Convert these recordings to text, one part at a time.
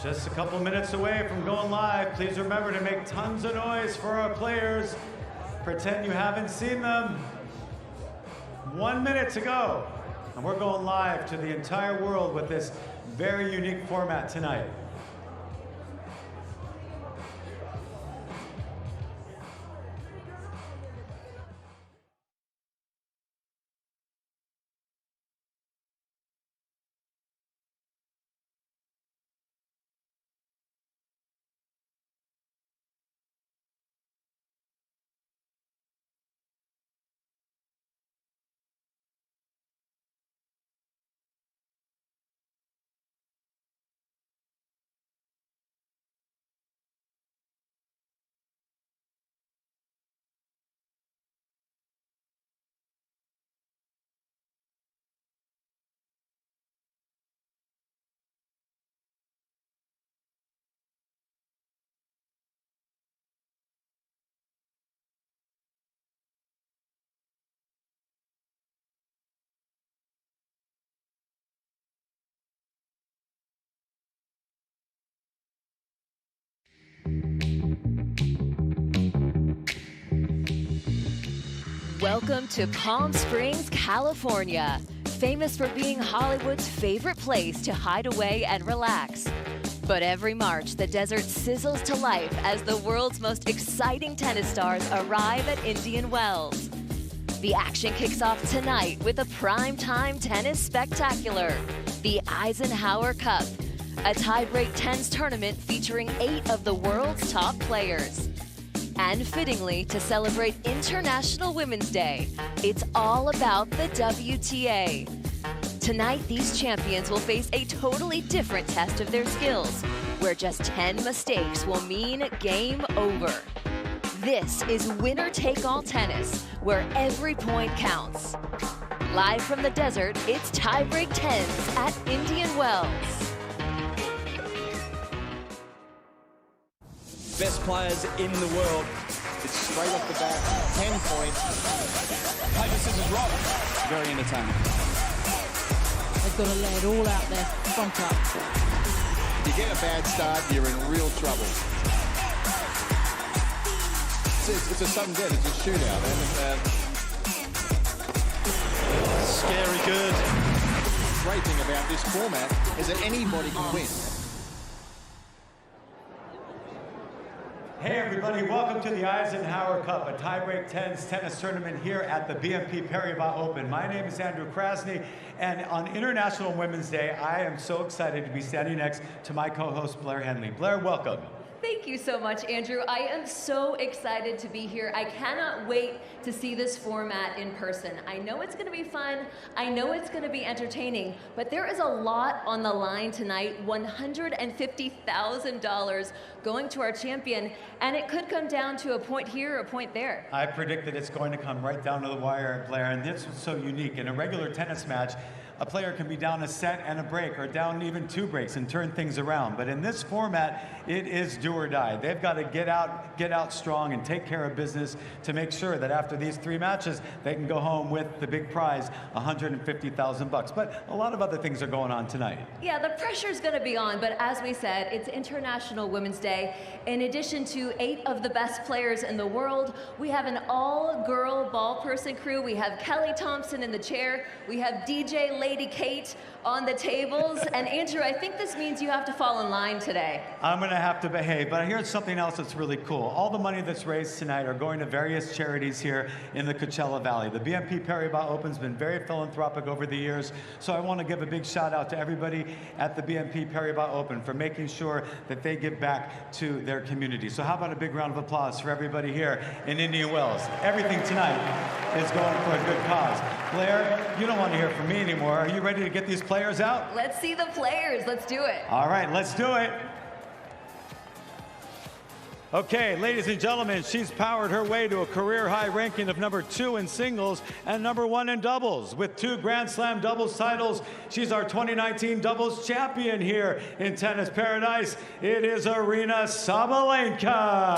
Just a couple minutes away from going live. Please remember to make tons of noise for our players. Pretend you haven't seen them. 1 minute to go. And we're going live to the entire world with this very unique format tonight. Welcome to Palm Springs, California, famous for being Hollywood's favorite place to hide away and relax. But every March, the desert sizzles to life as the world's most exciting tennis stars arrive at Indian Wells. The action kicks off tonight with a primetime tennis spectacular, the Eisenhower Cup, a tie-break tennis tournament featuring 8 of the world's top players. And fittingly, to celebrate International Women's Day, it's all about the WTA. Tonight, these champions will face a totally different test of their skills, where just 10 mistakes will mean game over. This is winner-take-all tennis, where every point counts. Live from the desert, it's tie-break tens at Indian Wells. Best players in the world. It's straight off the bat, 10 points. Paper, scissors, rock. Very entertaining. They've got to lay it all out there, front up. If you get a bad start, you're in real trouble. It's a sudden death, it's a shootout. And Scary good. the great thing about this format is that anybody can win. Hey everybody, welcome to the Eisenhower Cup, a tie-break tens tennis tournament here at the BNP Paribas Open. My name is Andrew Krasny, and on International Women's Day, I am so excited to be standing next to my co-host Blair Henley. Blair, welcome. Thank you so much, Andrew. I am so excited to be here. I cannot wait to see this format in person. I know it's going to be fun. I know it's going to be entertaining, but there is a lot on the line tonight, $150,000 going to our champion, and it could come down to a point here or a point there. I predict that it's going to come right down to the wire, Blair, and this was so unique. In a regular tennis match, a player can be down a set and a break, or down even 2 breaks and turn things around. But in this format, it is do or die. They've got to get out strong and take care of business to make sure that after these 3 matches, they can go home with the big prize, $150,000. But a lot of other things are going on tonight. Yeah, the pressure's going to be on, but as we said, it's International Women's Day. In addition to 8 of the best players in the world, we have an all-girl ball person crew. We have Kelly Thompson in the chair. We have DJ Lady Kate on the tables. And Andrew, I think this means you have to fall in line today. I'm going to have to behave, but here's something else that's really cool. All the money that's raised tonight are going to various charities here in the Coachella Valley. The BNP Paribas Open's been very philanthropic over the years, so I want to give a big shout out to everybody at the BNP Paribas Open for making sure that they give back to their community. So how about a big round of applause for everybody here in Indian Wells? Everything tonight is going for a good cause. Blair, you don't want to hear from me anymore. Are you ready to get these players out? Let's see the players. Let's do it. All right, let's do it. Okay, ladies and gentlemen, she's powered her way to a career-high ranking of #2 in singles and #1 in doubles. With 2 Grand Slam doubles titles, she's our 2019 doubles champion here in Tennis Paradise. It is Aryna Sabalenka.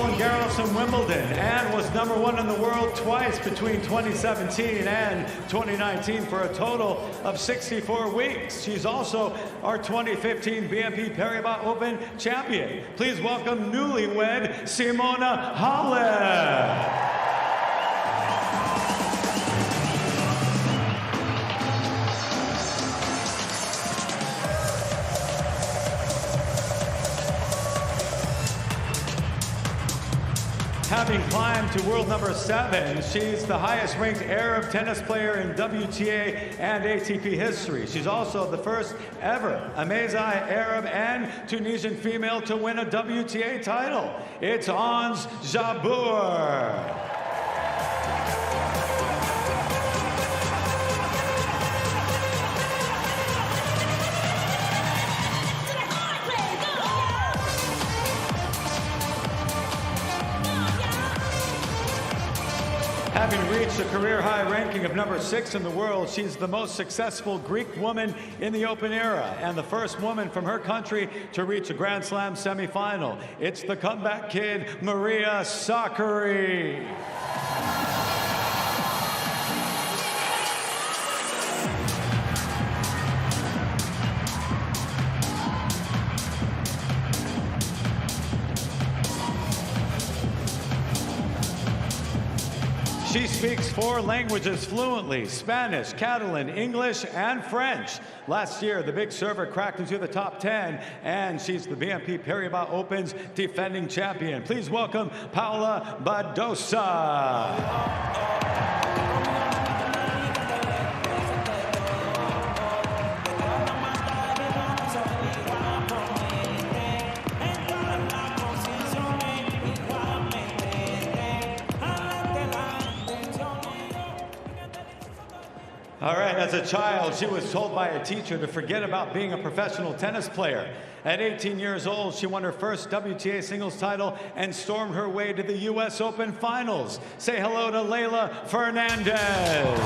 Roland Garros in Wimbledon and was #1 in the world twice between 2017 and 2019 for a total of 64 weeks. She's also our 2015 BNP Paribas Open champion. Please welcome newlywed Simona Halep. Having climbed to world #7, she's the highest ranked Arab tennis player in WTA and ATP history. She's also the first ever Amazigh Arab and Tunisian female to win a WTA title. It's Ons Jabeur. Having reached a career-high ranking of #6 in the world, she's the most successful Greek woman in the Open era and the first woman from her country to reach a Grand Slam semifinal. It's the comeback kid, Maria Sakkari. She speaks 4 languages fluently: Spanish, Catalan, English, and French. Last year, the big server cracked into the top 10, and she's the BNP Paribas Open's defending champion. Please welcome Paula Badosa. All right, as a child, she was told by a teacher to forget about being a professional tennis player. At 18 years old, she won her first WTA singles title and stormed her way to the US Open Finals. Say hello to Leylah Fernandez.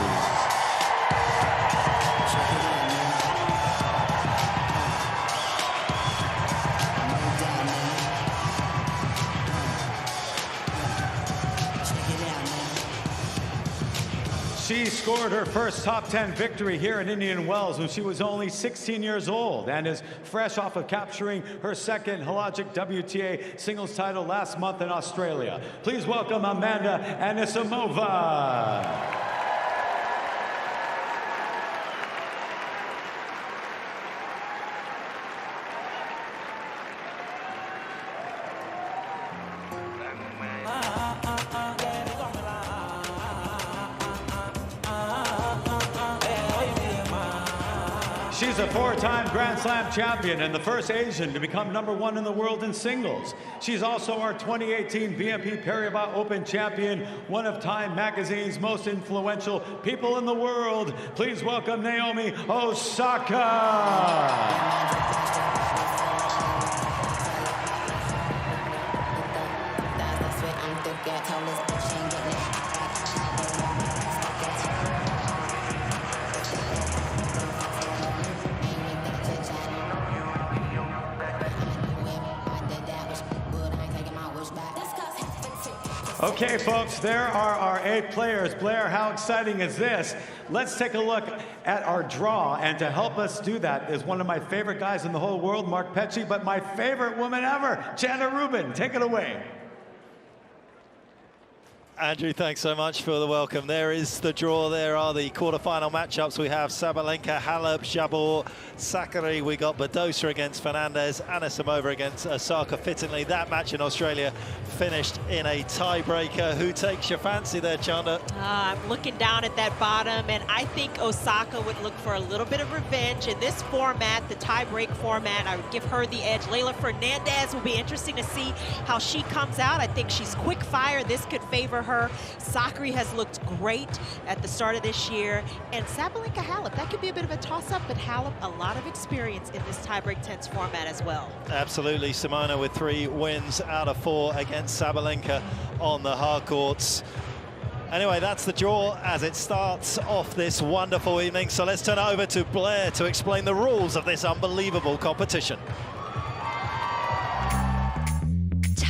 She scored her first top 10 victory here in Indian Wells when she was only 16 years old and is fresh off of capturing her second Hologic WTA singles title last month in Australia. Please welcome Amanda Anisimova. She's a 4-time Grand Slam champion and the first Asian to become #1 in the world in singles. She's also our 2018 BNP Paribas Open champion, one of Time Magazine's most influential people in the world. Please welcome Naomi Osaka. Okay, folks, there are our 8 players. Blair, how exciting is this? Let's take a look at our draw, and to help us do that is one of my favorite guys in the whole world, Mark Petchey, but my favorite woman ever, Jana Rubin. Take it away. Andrew, thanks so much for the welcome. There is the draw. There are the quarterfinal matchups. We have Sabalenka, Halep, Jabeur, Sakkari. We got Badosa against Fernandez, Anisimova against Osaka. Fittingly, that match in Australia finished in a tiebreaker. Who takes your fancy there, Chanda? I'm looking down at that bottom, and I think Osaka would look for a little bit of revenge. In this format, the tie-break format, I would give her the edge. Leylah Fernandez will be interesting to see how she comes out. I think she's quick fire. This could favor her. Sakkari has looked great at the start of this year. And Sabalenka Halep, that could be a bit of a toss-up, but Halep, a lot of experience in this tie-break tense format as well. Absolutely. Simona with 3 wins out of 4 against Sabalenka on the hard courts. Anyway, that's the draw as it starts off this wonderful evening. So let's turn it over to Blair to explain the rules of this unbelievable competition.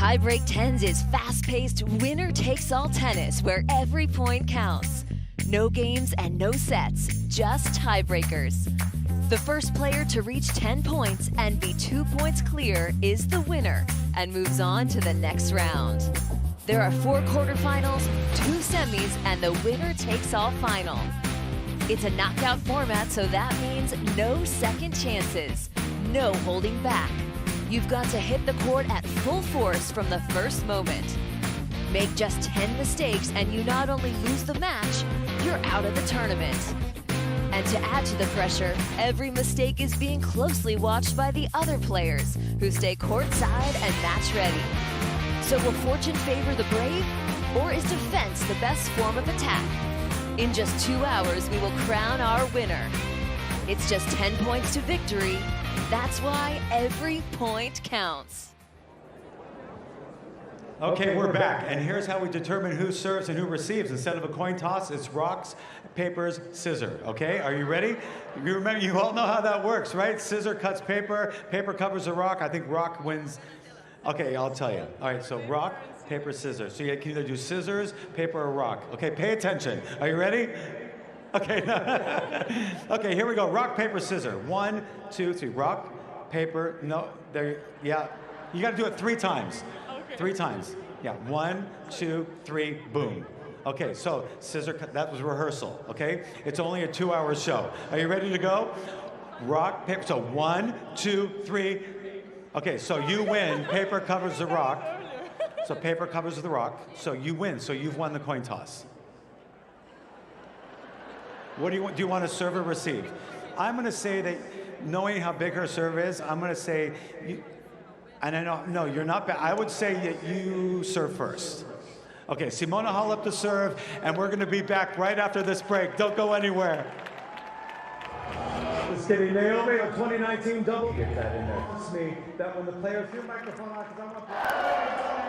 Tiebreak 10s is fast-paced, winner-takes-all tennis where every point counts. No games and no sets, just tiebreakers. The first player to reach 10 points and be 2 points clear is the winner and moves on to the next round. There are 4 quarterfinals, 2 semis, and the winner-takes-all final. It's a knockout format, so that means no second chances, no holding back. You've got to hit the court at full force from the first moment. Make just 10 mistakes and you not only lose the match, you're out of the tournament. And to add to the pressure, every mistake is being closely watched by the other players who stay courtside and match ready. So will fortune favor the brave, or is defense the best form of attack? In just 2 hours, we will crown our winner. It's just 10 points to victory. That's why every point counts. Okay, we're back, and here's how we determine who serves and who receives. Instead of a coin toss, it's rocks, papers, scissors. Okay, are you ready? You remember, you all know how that works, right? Scissor cuts paper, paper covers the rock. I think rock wins. Okay, I'll tell you. All right, so rock, paper, scissors. So you can either do scissors, paper, or rock. Okay, pay attention. Are you ready? Okay, okay, here we go. Rock, paper, scissors. 1, 2, 3. Rock, paper, no, there, yeah. You gotta do it 3 times. 3 times. Yeah, 1, 2, 3, boom. Okay, so scissor cut, that was rehearsal, okay? It's only a 2-hour show. Are you ready to go? Rock, paper, so 1, 2, 3. Okay, so you win, paper covers the rock. So paper covers the rock, so you win, so you've won the coin toss. What do you want? Do you want to serve or receive? I'm gonna say that, knowing how big her serve is, I'm gonna say, and I know, no, you're not bad. I would say that you serve first. Okay, Simona Halep to serve, and we're gonna be back right after this break. Don't go anywhere. Let's get Naomi, a 2019 double. Get that in there. It's me. That when the players, your microphone on, because I want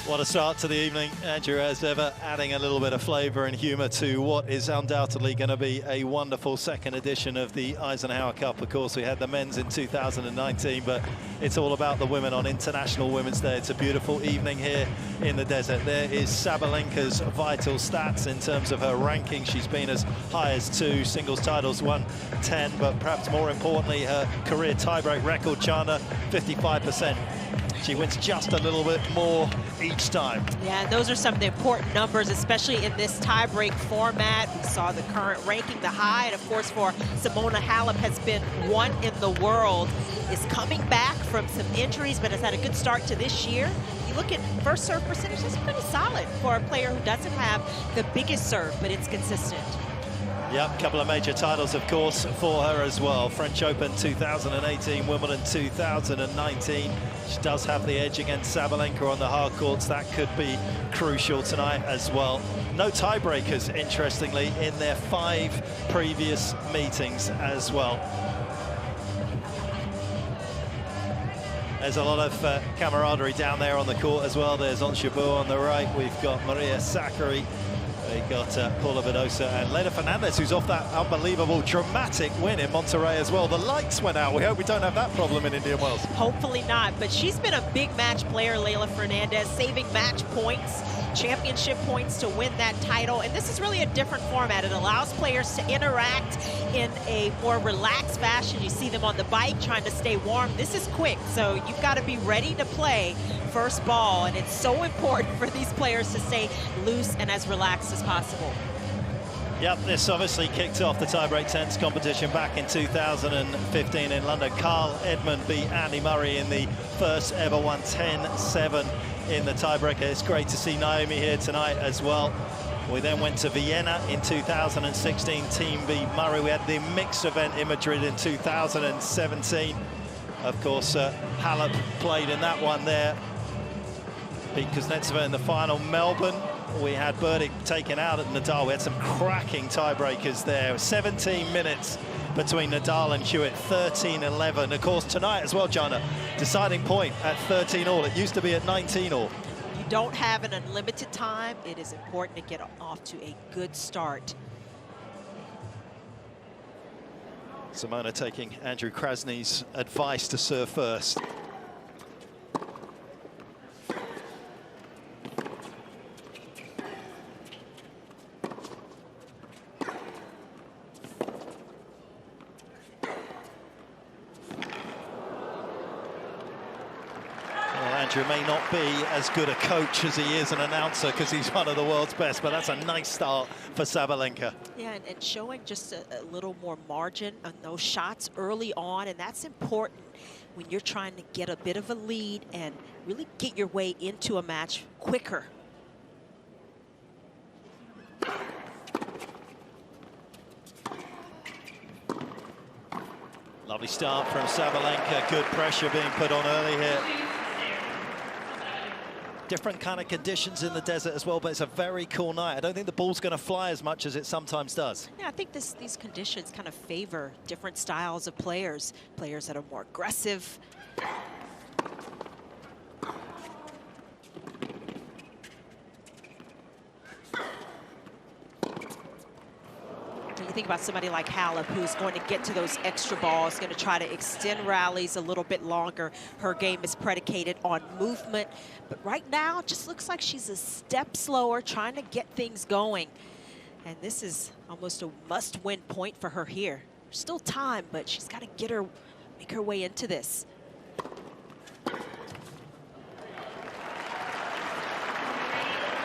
What a start to the evening, Andrew, as ever, adding a little bit of flavour and humour to what is undoubtedly going to be a wonderful second edition of the Eisenhower Cup. Of course, we had the men's in 2019, but it's all about the women on International Women's Day. It's a beautiful evening here in the desert. There is Sabalenka's vital stats in terms of her ranking. She's been as high as 2 singles titles, won 10, but perhaps more importantly, her career tiebreak record, Chana, 55%. She wins just a little bit more each time. Yeah, and those are some of the important numbers, especially in this tiebreak format. We saw the current ranking, the high, and of course for Simona Halep has been 1 in the world, is coming back from some injuries, but has had a good start to this year. You look at first serve percentage, that's pretty solid for a player who doesn't have the biggest serve, but it's consistent. Yep, couple of major titles, of course, for her as well. French Open 2018, Wimbledon 2019. She does have the edge against Sabalenka on the hard courts. That could be crucial tonight as well. No tiebreakers, interestingly, in their 5 previous meetings as well. There's a lot of camaraderie down there on the court as well. There's Ons Jabeur on the right. We've got Maria Sakkari. They got Paula Badosa and Leylah Fernandez, who's off that unbelievable, dramatic win in Monterrey as well. The lights went out. We hope we don't have that problem in Indian Wells. Hopefully not, but she's been a big match player, Leylah Fernandez, saving match points, championship points to win that title. And this is really a different format. It allows players to interact in a more relaxed fashion. You see them on the bike trying to stay warm. This is quick, so you've got to be ready to play first ball, and it's so important for these players to stay loose and as relaxed as possible. Yep, this obviously kicked off the tiebreak 10s competition back in 2015 in London. Carl Edmund beat Andy Murray in the first ever one, 10-7 in the tiebreaker. It's great to see Naomi here tonight as well. We then went to Vienna in 2016, Team beat Murray. We had the mixed event in Madrid in 2017. Of course, Halep played in that one there. Beat Kuznetsova in the final. Melbourne, we had Burdick taken out at Nadal. We had some cracking tiebreakers there. 17 minutes between Nadal and Hewitt, 13-11. Of course, tonight as well, Jana, deciding point at 13-all. It used to be at 19-all. You don't have an unlimited time, it is important to get off to a good start. Simona taking Andrew Krasny's advice to serve first. Andrew may not be as good a coach as he is an announcer because he's one of the world's best, but that's a nice start for Sabalenka. Yeah, and showing just a little more margin on those shots early on, and that's important when you're trying to get a bit of a lead and really get your way into a match quicker. Lovely start from Sabalenka, good pressure being put on early here. Different kind of conditions in the desert as well, but it's a very cool night. I don't think the ball's going to fly as much as it sometimes does. Yeah, I think these conditions kind of favor different styles of players. Players that are more aggressive. You think about somebody like Halep, who's going to get to those extra balls, going to try to extend rallies a little bit longer. Her game is predicated on movement, but right now it just looks like she's a step slower, trying to get things going. And this is almost a must-win point for her here. There's still time, but she's got to make her way into this.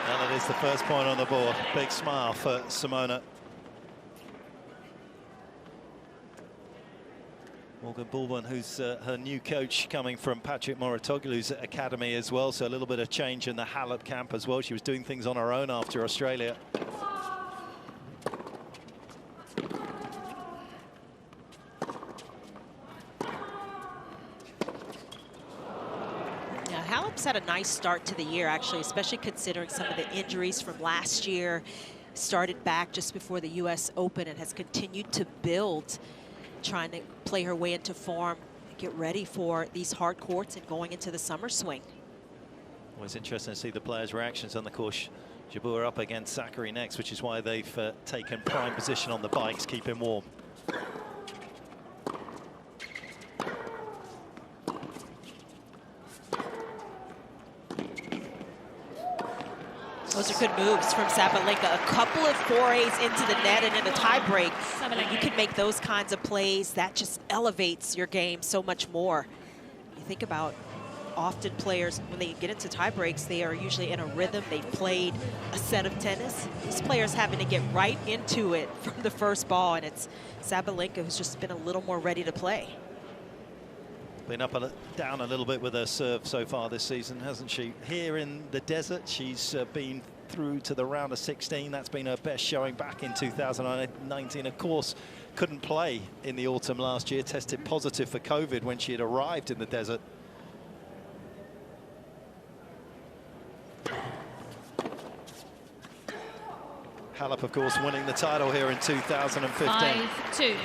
And it is the first point on the board. Big smile for Simona. Morgan Bulman, who's her new coach, coming from Patrick Mouratoglou's academy as well, so a little bit of change in the Halep camp as well. She was doing things on her own after Australia. Yeah, Halep's had a nice start to the year, actually, especially considering some of the injuries from last year. Started back just before the U.S. Open and has continued to build, trying to play her way into form, get ready for these hard courts and going into the summer swing. Always interesting to see the players' reactions on the course. Jabeur up against Sakkari next, which is why they've taken prime position on the bikes, keeping warm. Those are good moves from Sabalenka. A couple of forays into the net and in a tie break. You can make those kinds of plays. That just elevates your game so much more. You think about often players, when they get into tie breaks, they are usually in a rhythm. They've played a set of tennis. These players having to get right into it from the first ball, and it's Sabalenka who's just been a little more ready to play. Been up down a little bit with her serve so far this season, hasn't she? Here in the desert, she's been through to the round of 16. That's been her best showing back in 2019. Of course, couldn't play in the autumn last year, tested positive for COVID when she had arrived in the desert. Halep, of course, winning the title here in 2015. 5-2.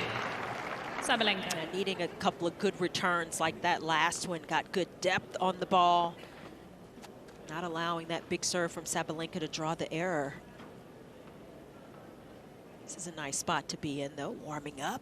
Sabalenka. And needing a couple of good returns like that last one, got good depth on the ball. Not allowing that big serve from Sabalenka to draw the error. This is a nice spot to be in, though, warming up.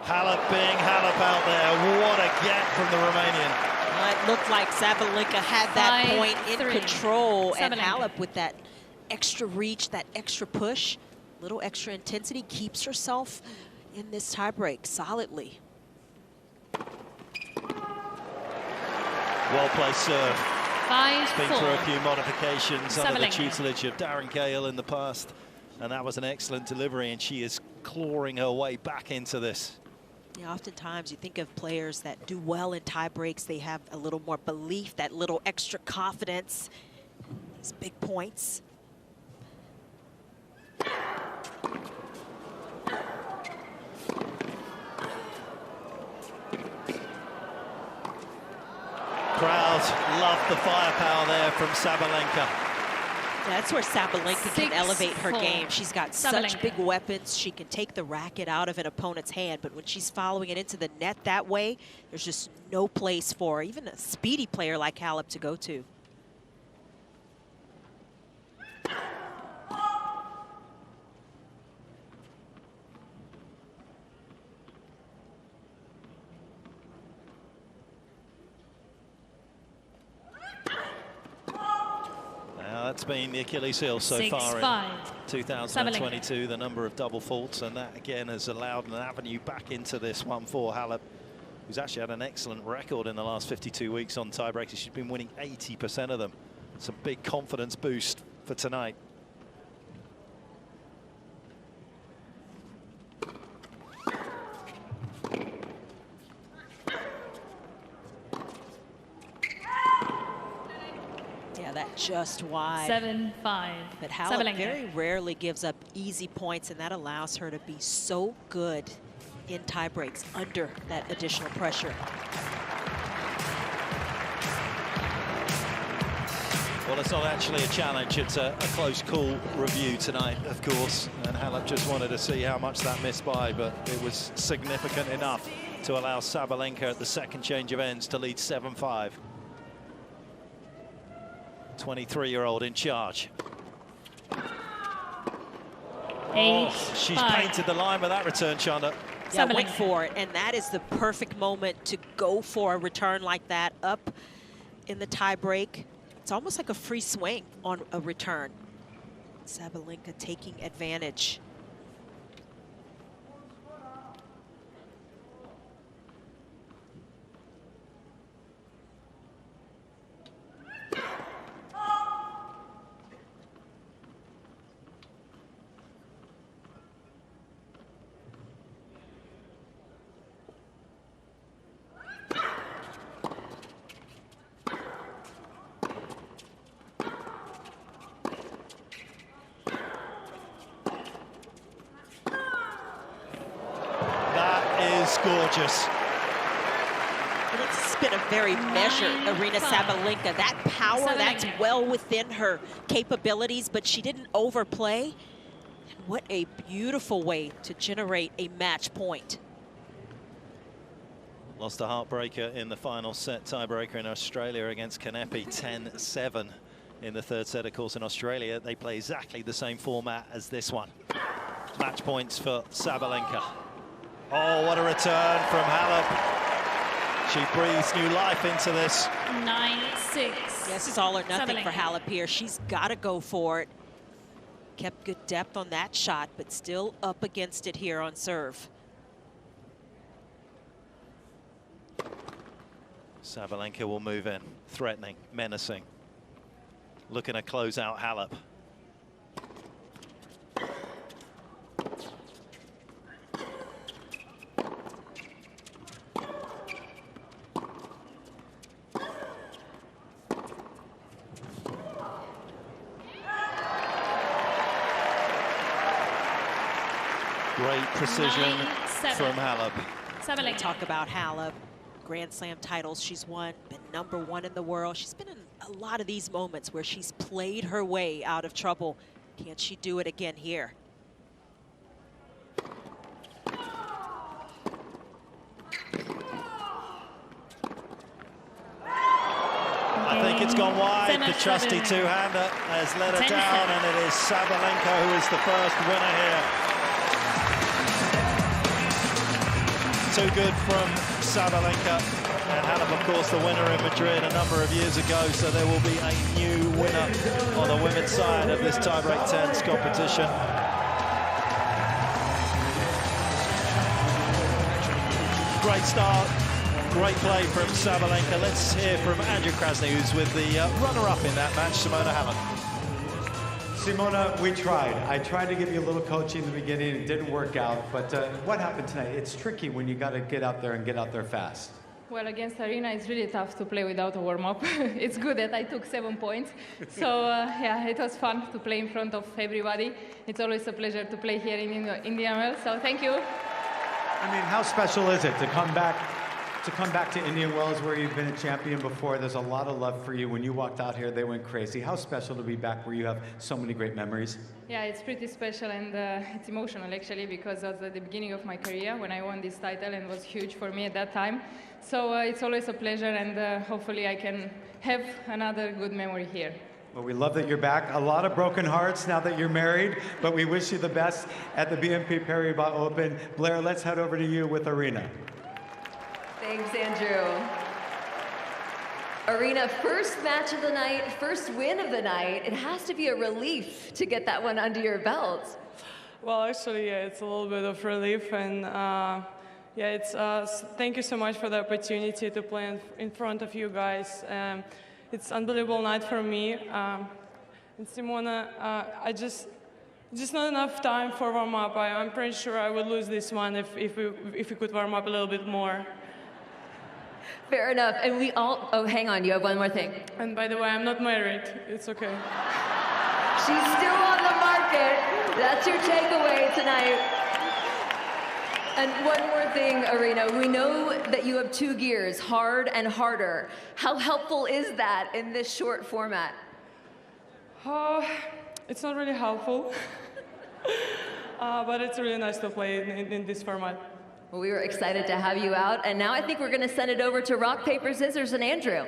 Halep being Halep out there. What a get from the Romanian. It looked like Sabalenka had that point in 5-3. control, and Sabalenka. Halep with that extra reach, that extra push, little extra intensity, keeps herself in this tiebreak solidly. Well-placed serve. 5-4. Been through a few modifications under the Sabalenka. tutelage of Darren Gale in the past, and that was an excellent delivery, and she is clawing her way back into this. Yeah, oftentimes you think of players that do well in tie breaks, they have a little more belief, that little extra confidence, these big points. Love the firepower there from Sabalenka. That's where Sabalenka can elevate her 6-4. game. She's got such Sabalenka. big weapons. She can take the racket out of an opponent's hand, but when she's following it into the net that way, there's just no place for even a speedy player like Halep to go to. That's been the Achilles heel so far in 2022, the number of double faults, and that again has allowed an avenue back into this one for Halep, who's actually had an excellent record in the last 52 weeks on tiebreakers. She's been winning 80% of them. It's a big confidence boost for tonight. That just wide. 7-5. But Halep very rarely gives up easy points, and that allows her to be so good in tie breaks under that additional pressure. Well, it's not actually a challenge. It's a close, cool review tonight, of course. And Halep just wanted to see how much that missed by, but it was significant enough to allow Sabalenka at the second change of ends to lead 7-5. 23-year-old in charge. She's painted the line with that return, Chanda. Yeah, went for it, and that is the perfect moment to go for a return like that up in the tie break. It's almost like a free swing on a return. Sabalenka taking advantage. Gorgeous. And it's been a very measured Aryna Sabalenka. That power, that's well within her capabilities, but she didn't overplay. And what a beautiful way to generate a match point. Lost a heartbreaker in the final set, tiebreaker in Australia against Kanepi, 10-7 in the third set. Of course, in Australia, they play exactly the same format as this one. Match points for Sabalenka. Oh, what a return from Halep. She breathes new life into this. 9-6. Yes, it's all or nothing for Halep here. She's got to go for it. Kept good depth on that shot, but still up against it here on serve. Sabalenka will move in, threatening, menacing. Looking to close out Halep. Great precision from Halep. Sabalenka. Talk about Halep. Grand Slam titles she's won, been #1 in the world. She's been in a lot of these moments where she's played her way out of trouble. Can she do it again here? I think it's gone wide. The trusty two-hander has let her down, and it is Sabalenka who is the first winner here. Too good from Sabalenka. And Halep, of course, the winner in Madrid a number of years ago, so there will be a new winner on the women's side of this tiebreak 10s competition. Great start, great play from Sabalenka. Let's hear from Andrew Krasny, who's with the runner-up in that match, Simona Halep. Simona, we tried. I tried to give you a little coaching in the beginning. It didn't work out. But what happened tonight? It's tricky when you got to get out there and get out there fast. Well, against Aryna, it's really tough to play without a warm-up. It's good that I took 7 points. So, yeah, it was fun to play in front of everybody. It's always a pleasure to play here in Indian Wells. So, thank you. I mean, how special is it to come back to come back to Indian Wells where you've been a champion before. There's a lot of love for you. When you walked out here, they went crazy. How special to be back where you have so many great memories? Yeah, it's pretty special and it's emotional actually because it was at the beginning of my career when I won this title and it was huge for me at that time. So it's always a pleasure and hopefully I can have another good memory here. Well, we love that you're back. A lot of broken hearts now that you're married, but we wish you the best at the BNP Paribas Open. Blair, let's head over to you with Arena. Thanks, Andrew. Arena, first match of the night, first win of the night. It has to be a relief to get that one under your belt. Well, actually, yeah, it's a little bit of relief, and yeah, it's thank you so much for the opportunity to play in front of you guys. It's an unbelievable night for me. And Simona, I just not enough time for warm up. I'm pretty sure I would lose this one if we could warm up a little bit more. Fair enough. And we all, oh, hang on, you have one more thing. And by the way, I'm not married. It's okay. She's still on the market. That's your takeaway tonight. And one more thing, Arena. We know that you have two gears, hard and harder. How helpful is that in this short format? It's not really helpful, but it's really nice to play in this format. Well, we were excited to have you out, and now I think we're going to send it over to rock, paper, scissors, and Andrew.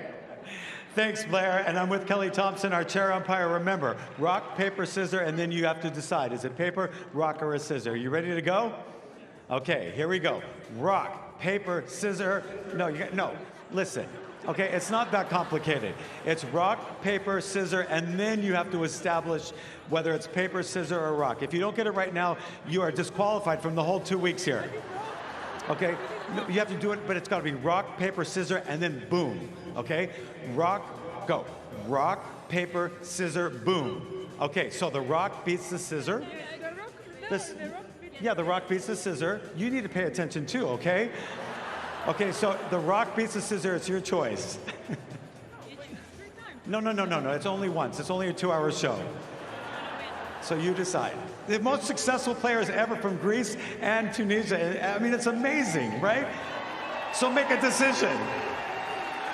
Thanks, Blair. And I'm with Kelly Thompson, our chair umpire. Remember, rock, paper, scissor, and then you have to decide. Is it paper, rock, or a scissor? You ready to go? Okay, here we go. Rock, paper, scissor. No, listen. Okay, it's not that complicated. It's rock, paper, scissor, and then you have to establish whether it's paper, scissor, or rock. If you don't get it right now, you are disqualified from the whole 2 weeks here. Okay, you have to do it, but it's got to be rock, paper, scissor, and then boom. Okay, rock, go. Rock, paper, scissor, boom. Okay, so the rock beats the scissor. Yeah, the rock beats the scissor. You need to pay attention too, okay? Okay, so the rock beats the scissor, it's your choice. No, it's only once. It's only a 2-hour show. So you decide. The most successful players ever from Greece and Tunisia. I mean, it's amazing, right? So make a decision.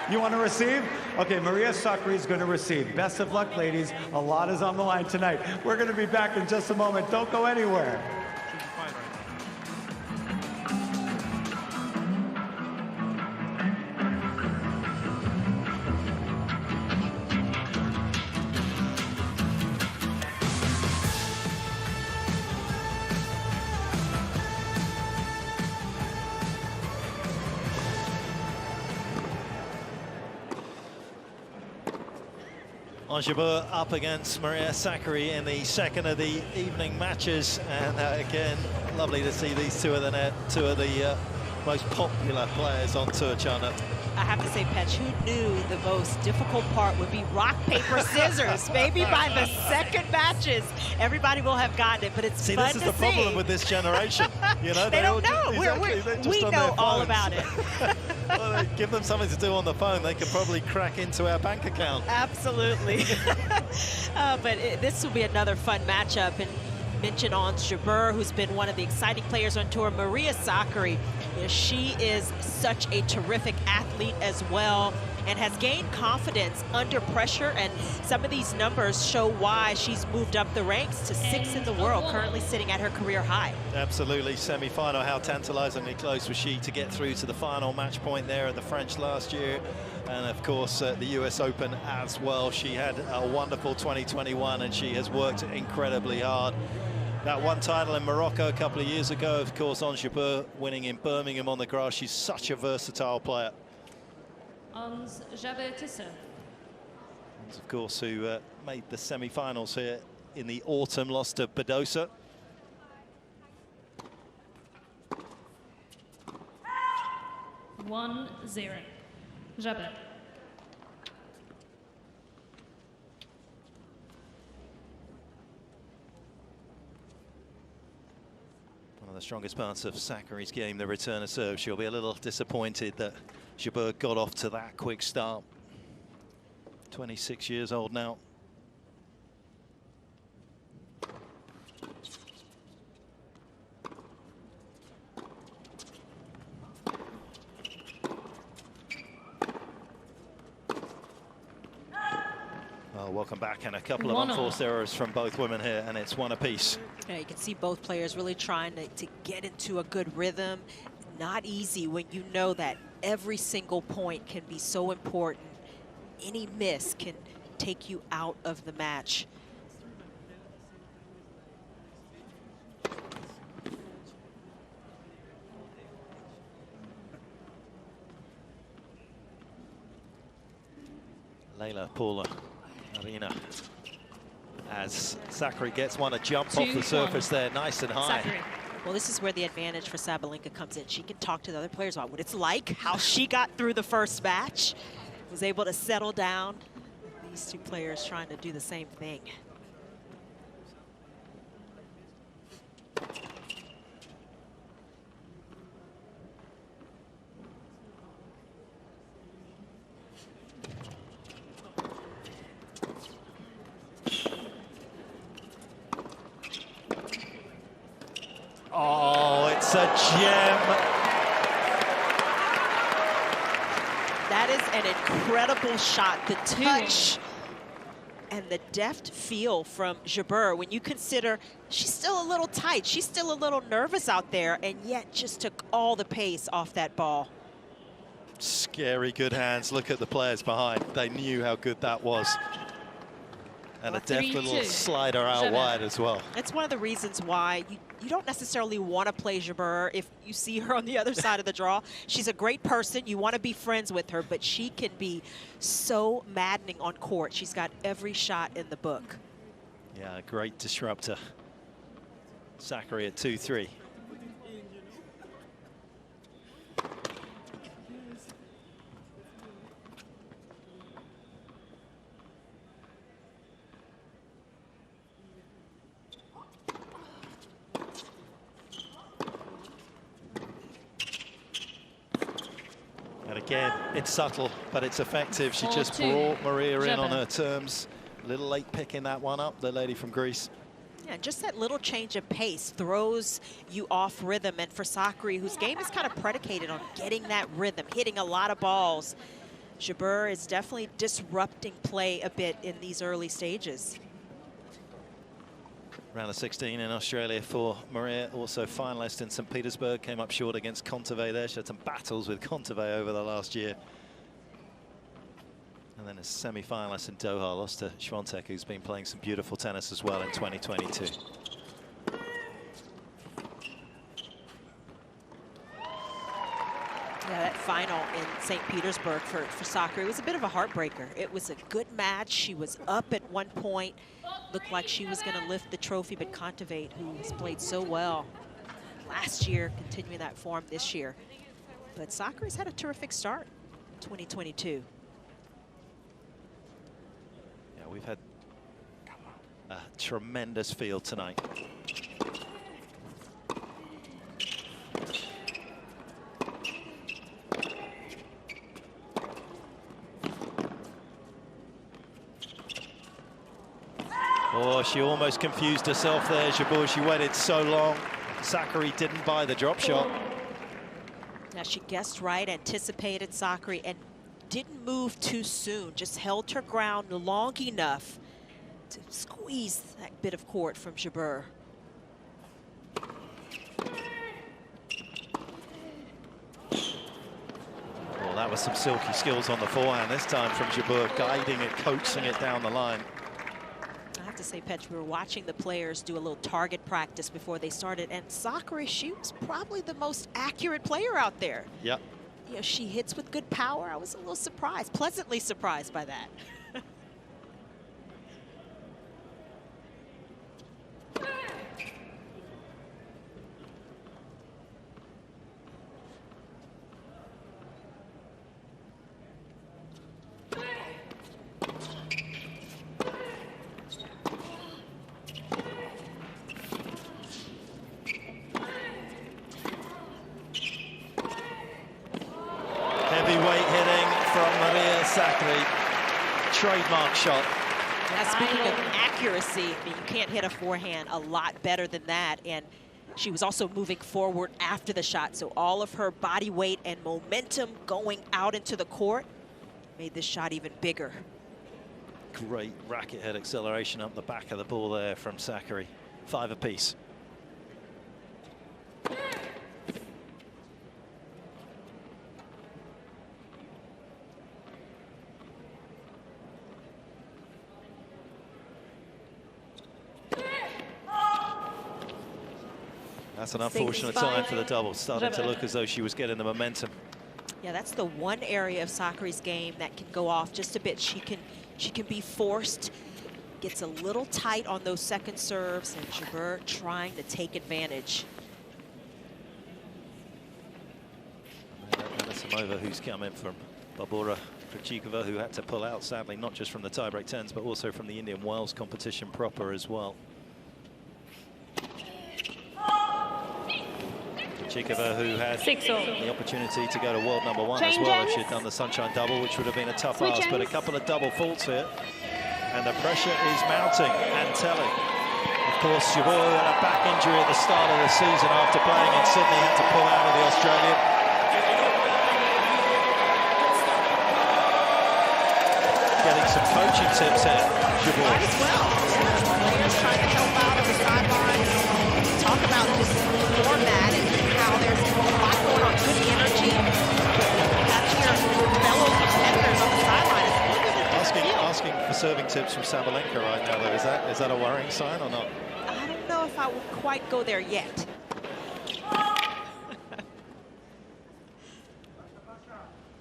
You want to receive? Okay, Maria Sakkari is going to receive. Best of luck, ladies. A lot is on the line tonight. We're going to be back in just a moment. Don't go anywhere. Ons Jabeur up against Maria Sakkari in the second of the evening matches, and again, lovely to see these two of the most popular players on tour, Chanda. I have to say, Petch, who knew the most difficult part would be rock, paper, scissors? Maybe by the second matches, everybody will have gotten it, but it's fun to see. This is the problem with this generation. You know, they don't know. We know all about it. Well, give them something to do on the phone. They could probably crack into our bank account. Absolutely. But this will be another fun matchup. And mention Ons Jabeur, who's been one of the exciting players on tour. Maria Sakkari, she is such a terrific athlete as well and has gained confidence under pressure, and some of these numbers show why she's moved up the ranks to 6th in the world, currently sitting at her career high. Absolutely. Semi-final, how tantalizingly close was she to get through to the final match point there at the French last year, and of course the US Open as well. She had a wonderful 2021 and she has worked incredibly hard. That one title in Morocco a couple of years ago, of course, Ons Jabeur winning in Birmingham on the grass. She's such a versatile player. Ons Jabeur-Tisser. Of course, who made the semi-finals here in the autumn, lost to Badosa. 1-0. Jabeur. One of the strongest parts of Sakkari's game, the return of serve. She'll be a little disappointed that Jabeur got off to that quick start. 26 years old now. Welcome back, and a couple of 1-1. unforced errors from both women here, and it's one apiece. Yeah, you can see both players really trying to get into a good rhythm. Not easy when you know that every single point can be so important. Any miss can take you out of the match. Layla, Paula, Arina. As Sakkari gets one, a jump off the 2-1. surface there, nice and high. Sakkari. Well, this is where the advantage for Sabalenka comes in. She can talk to the other players about what it's like, how she got through the first match, was able to settle down. These two players trying to do the same thing. Oh, it's a gem. That is an incredible shot. The touch and the deft feel from Jabeur, when you consider she's still a little tight, she's still a little nervous out there, and yet just took all the pace off that ball. Scary good hands. Look at the players behind. They knew how good that was. And a deft little 3-2. slider out wide as well. That's one of the reasons why you don't necessarily want to play Jabeur if you see her on the other side of the draw. She's a great person. You want to be friends with her, but she can be so maddening on court. She's got every shot in the book. Yeah, great disruptor. Sakkari at 2-3. And again, it's subtle, but it's effective. She just 4-2. brought Maria in on Jabeur. her terms. A little late picking that one up, the lady from Greece. Yeah, just that little change of pace throws you off rhythm. And for Sakkari, whose game is kind of predicated on getting that rhythm, hitting a lot of balls, Jabeur is definitely disrupting play a bit in these early stages. Round of 16 in Australia for Maria, also finalist in St. Petersburg, came up short against Kontaveit there. She had some battles with Kontaveit over the last year. And then a semi-finalist in Doha, lost to Świątek, who's been playing some beautiful tennis as well in 2022. Yeah, that final in St. Petersburg for Sakkari was a bit of a heartbreaker. It was a good match. She was up at one point. Looked like she was going to lift the trophy, but Kontaveit, who has played so well last year, continuing that form this year. But Sakkari's had a terrific start in 2022. Yeah, we've had a tremendous field tonight. Oh, she almost confused herself there, Jabeur. She waited so long. Sakkari didn't buy the drop shot. Now she guessed right, anticipated Sakkari, and didn't move too soon. Just held her ground long enough to squeeze that bit of court from Jabeur. Well, that was some silky skills on the forehand this time from Jabeur, guiding it, coaxing it down the line. I have to say, Petch, we were watching the players do a little target practice before they started, and Sakkari, she was probably the most accurate player out there. Yep. You know, she hits with good power. I was a little surprised, pleasantly surprised by that. Heavyweight hitting from Maria Sakkari. Trademark shot. Now, speaking of accuracy, I mean, you can't hit a forehand a lot better than that. And she was also moving forward after the shot. So all of her body weight and momentum going out into the court made this shot even bigger. Great racket head acceleration up the back of the ball there from Sakkari. 5 apiece. That's an unfortunate time for the double. Starting to look as though she was getting the momentum. Yeah, that's the one area of Sakkari's game that can go off just a bit. She can be forced, gets a little tight on those second serves, and Jabeur trying to take advantage. Anisimova, who's come in from Barbora Krejcikova, who had to pull out, sadly, not just from the tiebreak 10s, but also from the Indian Wells competition proper as well. Krejcikova, who had the opportunity to go to world #1 as well if she'd done the Sunshine double, which would have been a tough ask, but a couple of double faults here. And the pressure is mounting and telling. Of course, Jabeur had a back injury at the start of the season after playing in Sydney, had to pull out of the Australian. Getting some coaching tips here, Jabeur. Might as well. Players trying to help out on the sidelines. Talk about this format and how there's a lot going on, good energy. That's your fellow competitors on the sideline. It's a little bit of a Asking for serving tips from Sabalenka right now, though. Is that a worrying sign or not? I don't know if I would quite go there yet.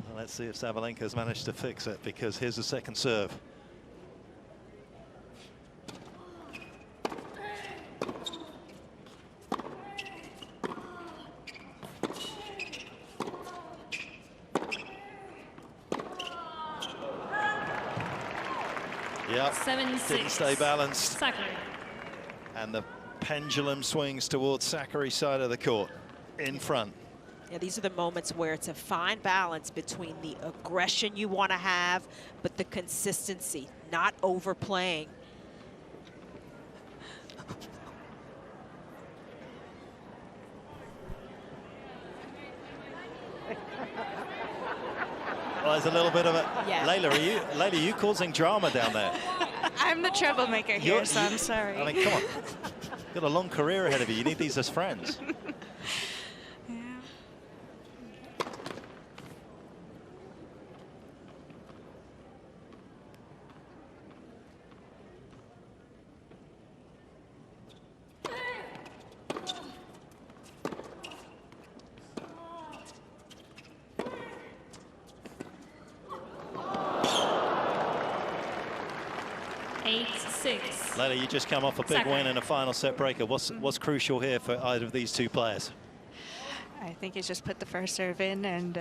Well, let's see if Sabalenka's managed to fix it, because here's the second serve. Yeah, 7-6. didn't stay balanced. Sakkari. And the pendulum swings towards Sakkari's side of the court, in front. Yeah, these are the moments where it's a fine balance between the aggression you want to have, but the consistency, not overplaying. Well, there's a little bit of a... Yeah. Layla, are you causing drama down there? I'm the troublemaker here, so I'm sorry. I mean, come on. You've got a long career ahead of you. You need these as friends. Layla, you just come off a big win and a final set breaker. What's crucial here for either of these two players? I think it's just put the first serve in and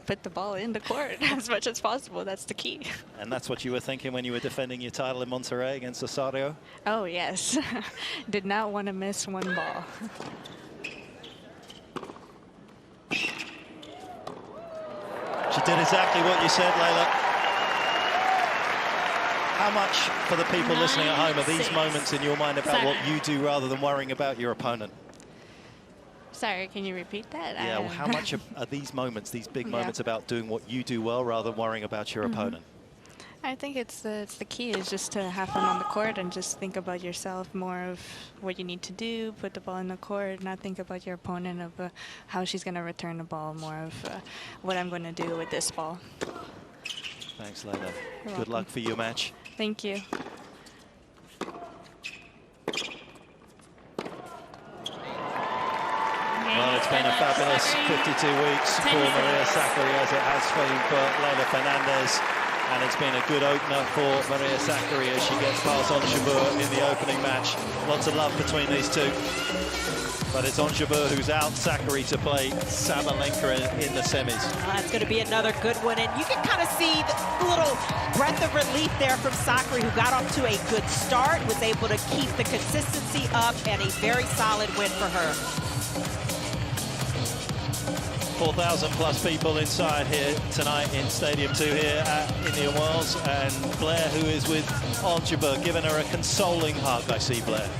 put the ball in the court as much as possible. That's the key. And that's what you were thinking when you were defending your title in Monterrey against Osorio? Oh, yes. Did not want to miss one ball. She did exactly what you said, Layla. How much, for the people listening at home, are these moments in your mind about what you do rather than worrying about your opponent? Sorry, can you repeat that? Yeah, well, how much are these moments, these big moments, about doing what you do well rather than worrying about your opponent? I think it's the key is just to have fun on the court and just think about yourself, more of what you need to do, put the ball in the court, not think about your opponent of how she's going to return the ball, more of what I'm going to do with this ball. Thanks, Layla. You're Good luck for your match. Thank you. Well, it's been a fabulous 52 weeks for Maria Sakkari, as it has been for Layla Fernandez. And it's been a good opener for Maria Sakkari as she gets past Ons Jabeur in the opening match. Lots of love between these two. But it's Ons Jabeur who's out, Sakkari to play Sabalenka in the semis. That's going to be another good one. And you can kind of see the little breath of relief there from Sakkari, who got off to a good start, was able to keep the consistency up, and a very solid win for her. 4,000 plus people inside here tonight in Stadium 2 here at Indian Wells. And Blair, who is with Ons Jabeur, giving her a consoling hug. I see Blair.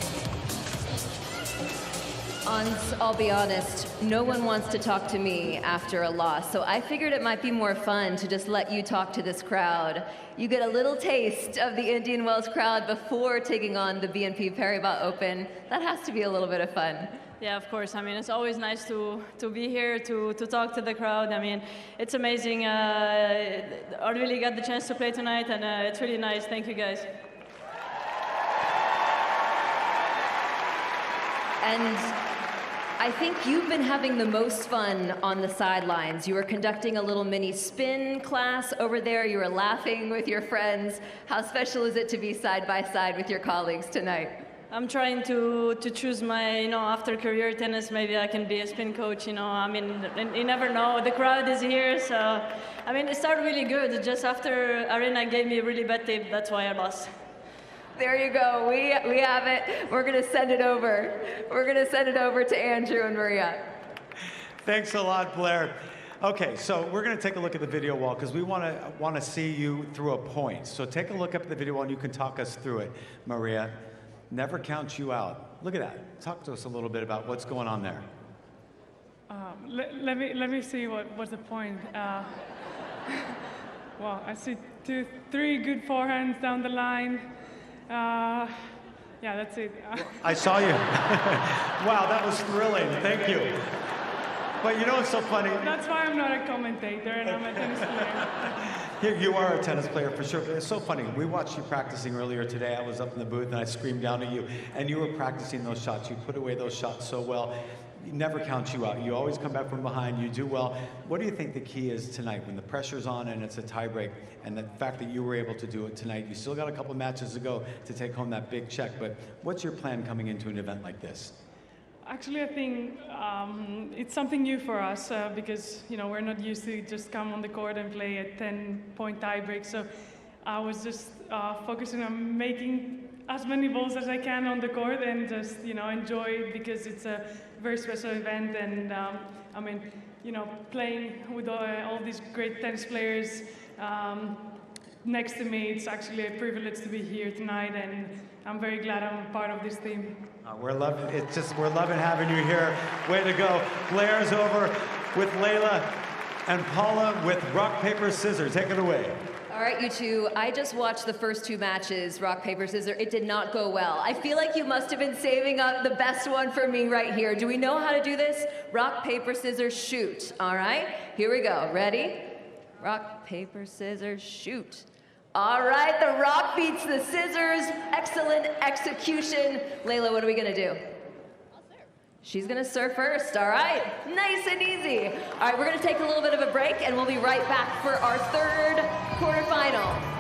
I'll be honest, no one wants to talk to me after a loss, so I figured it might be more fun to just let you talk to this crowd. You get a little taste of the Indian Wells crowd before taking on the BNP Paribas Open. That has to be a little bit of fun. Yeah, of course. I mean, it's always nice to be here, to talk to the crowd. I mean, it's amazing. I really got the chance to play tonight, and it's really nice. Thank you, guys. And I think you've been having the most fun on the sidelines. You were conducting a little mini spin class over there. You were laughing with your friends. How special is it to be side by side with your colleagues tonight? I'm trying to choose my, after career tennis, maybe I can be a spin coach, I mean, you never know. The crowd is here, so, I mean, it started really good. Just after Arena gave me a really bad tip, that's why I lost. There you go. We have it. We're going to send it over. We're going to send it over to Andrew and Maria. Thanks a lot, Blair. Okay, so we're going to take a look at the video wall because we want to see you through a point. So take a look up at the video wall and you can talk us through it, Maria. Never count you out. Look at that. Talk to us a little bit about what's going on there. Let me see what's the point. Well, I see 3 good forehands down the line. Yeah, that's it. I saw you. Wow, that was thrilling. Thank you. But you know what's so funny? That's why I'm not a commentator and I'm a tennis player. You are a tennis player for sure. It's so funny. We watched you practicing earlier today. I was up in the booth and I screamed down at you, and you were practicing those shots. You put away those shots so well. You never count you out. You always come back from behind. You do well. What do you think the key is tonight when the pressure's on and it's a tiebreak, and the fact that you were able to do it tonight? You still got a couple matches to go to take home that big check, but what's your plan coming into an event like this? Actually, I think it's something new for us because we're not used to just come on the court and play a 10-point tiebreak. So I was just focusing on making as many balls as I can on the court and just enjoy it because it's a very special event. And I mean, playing with all these great tennis players next to me, it's actually a privilege to be here tonight, and I'm very glad I'm part of this team. We're loving having you here. Way to go. Blair's over with Layla and Paula with rock, paper, scissors. Take it away. All right, you two, I just watched the first 2 matches, rock, paper, scissors. It did not go well. I feel like you must have been saving up the best one for me right here. Do we know how to do this? Rock, paper, scissors, shoot. All right, here we go. Ready? Rock, paper, scissors, shoot. All right, the rock beats the scissors. Excellent execution. Layla, what are we gonna do? She's gonna serve first, all right? Nice and easy. All right, we're gonna take a little bit of a break and we'll be right back for our 3rd quarterfinal.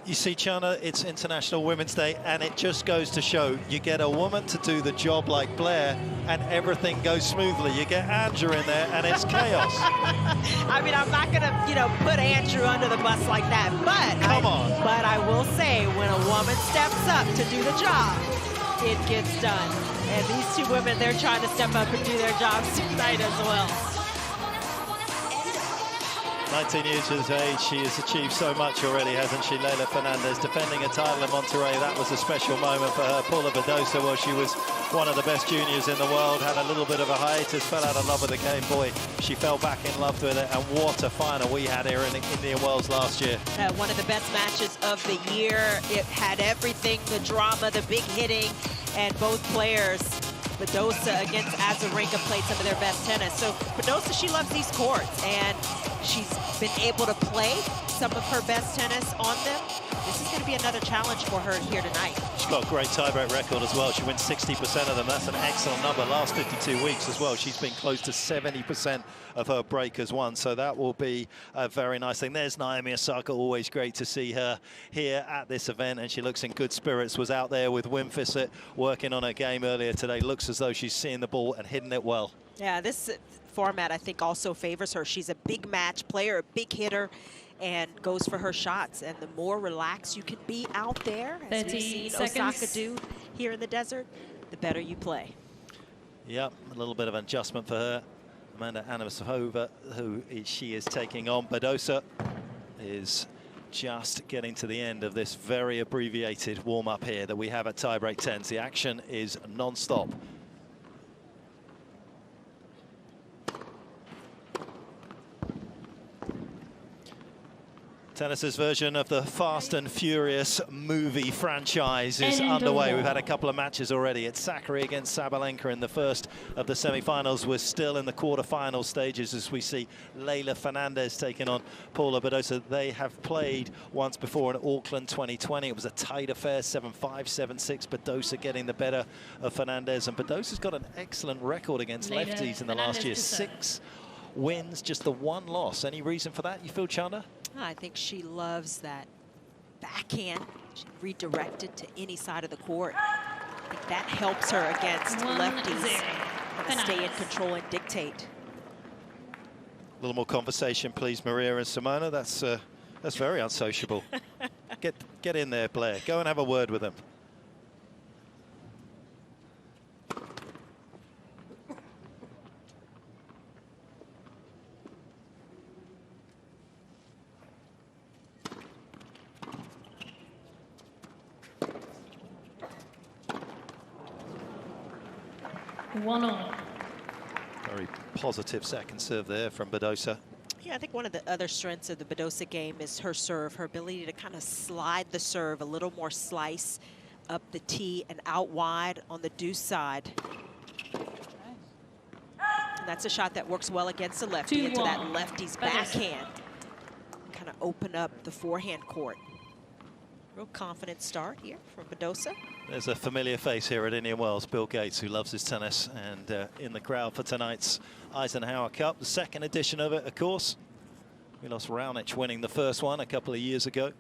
You see, Chana, it's International Women's Day, and it just goes to show you get a woman to do the job like Blair, and everything goes smoothly. You get Andrew in there, and it's chaos. I mean, I'm not going to, put Andrew under the bus like that, but But I will say, when a woman steps up to do the job, it gets done. And these 2 women, they're trying to step up and do their jobs tonight as well. 19 years of age, she has achieved so much already, hasn't she? Leylah Fernandez defending a title in Monterrey. That was a special moment for her. Paula Badosa, well, she was one of the best juniors in the world, had a little bit of a hiatus, fell out of love with the game. Boy, she fell back in love with it, and what a final we had here in the Indian Wells last year. One of the best matches of the year. It had everything, the drama, the big hitting, and both players, Badosa against Azarenka, played some of their best tennis. So Badosa, she loves these courts, and she's been able to play some of her best tennis on them. This is going to be another challenge for her here tonight. She's got a great tiebreak record as well. She wins 60% of them. That's an excellent number. Last 52 weeks as well, she's been close to 70% of her breakers won. So that will be a very nice thing. There's Naomi Osaka. Always great to see her here at this event, and she looks in good spirits. Was out there with Wim Fissett working on her game earlier today. Looks as though she's seeing the ball and hitting it well. Yeah, this format, I think, also favors her. She's a big match player, a big hitter, and goes for her shots. And the more relaxed you can be out there, as we've seen Osaka do here in the desert, the better you play. Yep, a little bit of adjustment for her. Amanda Anisimova, who she is taking on. Badosa is just getting to the end of this very abbreviated warm-up here that we have at tiebreak 10s. The action is non-stop. Tennis's version of the Fast and Furious movie franchise is underway. We've had a couple of matches already. It's Sakkari against Sabalenka in the first of the semi-finals. We're still in the quarter-final stages as we see Leylah Fernandez taking on Paula Badosa. They have played once before in Auckland 2020. It was a tight affair, 7-5, 7-6. Badosa getting the better of Fernandez. And Badosa's got an excellent record against lefties in the last year. 6 wins, just the 1 loss. Any reason for that, you feel, Chanda? I think she loves that backhand. She redirected to any side of the court. I think that helps her against lefties. Stay in control and dictate. A little more conversation, please, Maria and Simona. That's very unsociable. Get in there, Blair. Go and have a word with them. Very positive second serve there from Badosa. Yeah, I think one of the other strengths of the Badosa game is her serve, her ability to kind of slide the serve, a little more slice up the tee and out wide on the deuce side. And that's a shot that works well against the lefty into that lefty's backhand. Kind of open up the forehand court. Real confident start here from Badosa. There's a familiar face here at Indian Wells, Bill Gates, who loves his tennis, and in the crowd for tonight's Eisenhower Cup, the second edition of it, of course. Milos Raonic winning the first one a couple of years ago.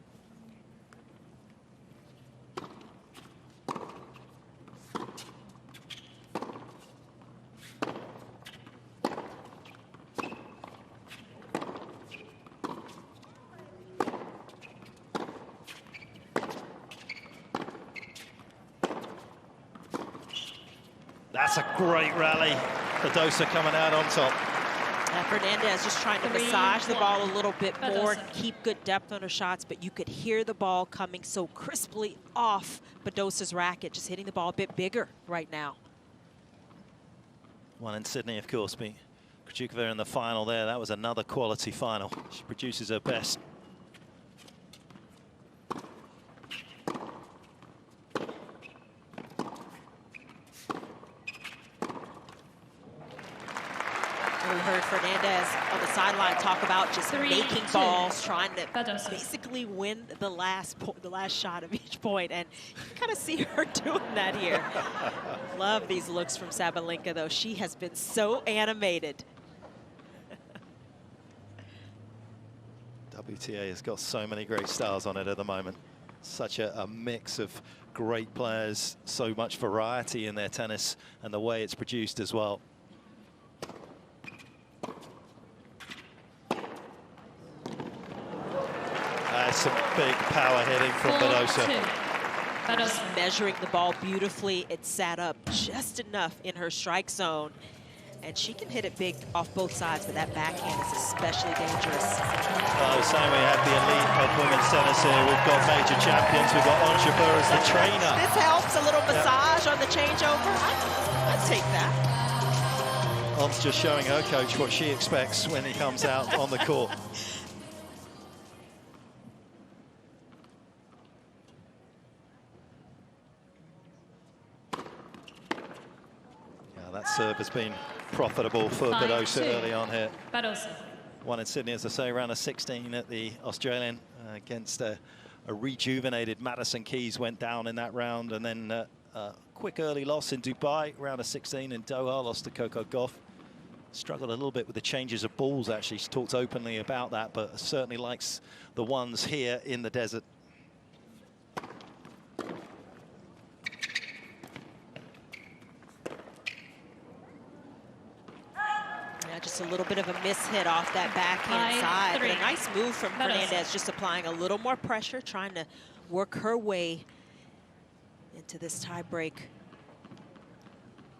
That's a great rally. Badosa coming out on top. Fernandez just trying to massage the ball a little bit more and keep good depth on her shots, but you could hear the ball coming so crisply off Badosa's racket, just hitting the ball a bit bigger right now. One in Sydney, of course, beat Krejcikova in the final there. That was another quality final. She produces her best. We heard Fernandez on the sideline talk about just making balls, trying to basically win the last shot of each point, and you kind of see her doing that here. Love these looks from Sabalenka, though. She has been so animated. WTA has got so many great stars on it at the moment. Such a mix of great players, so much variety in their tennis and the way it's produced as well. Some big power hitting from Badosa. Just measuring the ball beautifully. It sat up just enough in her strike zone. And she can hit it big off both sides, but that backhand is especially dangerous. Well, I was saying we have the elite of women's tennis here. We've got major champions. We've got Ons Jabeur as the trainer. This helps, a little massage on the changeover. I'd take that. Ons just showing her coach what she expects when he comes out on the court. That serve has been profitable for Badosa early on here. Badosa. One in Sydney, as I say, round of 16 at the Australian against a rejuvenated Madison Keys. Went down in that round, and then a quick early loss in Dubai, round of 16 in Doha, lost to Coco Gauff. Struggled a little bit with the changes of balls, actually. She talked openly about that, but certainly likes the ones here in the desert. just a little bit of a mishit off that backhand side. But a nice move from Fernandez, just applying a little more pressure, trying to work her way into this tie break.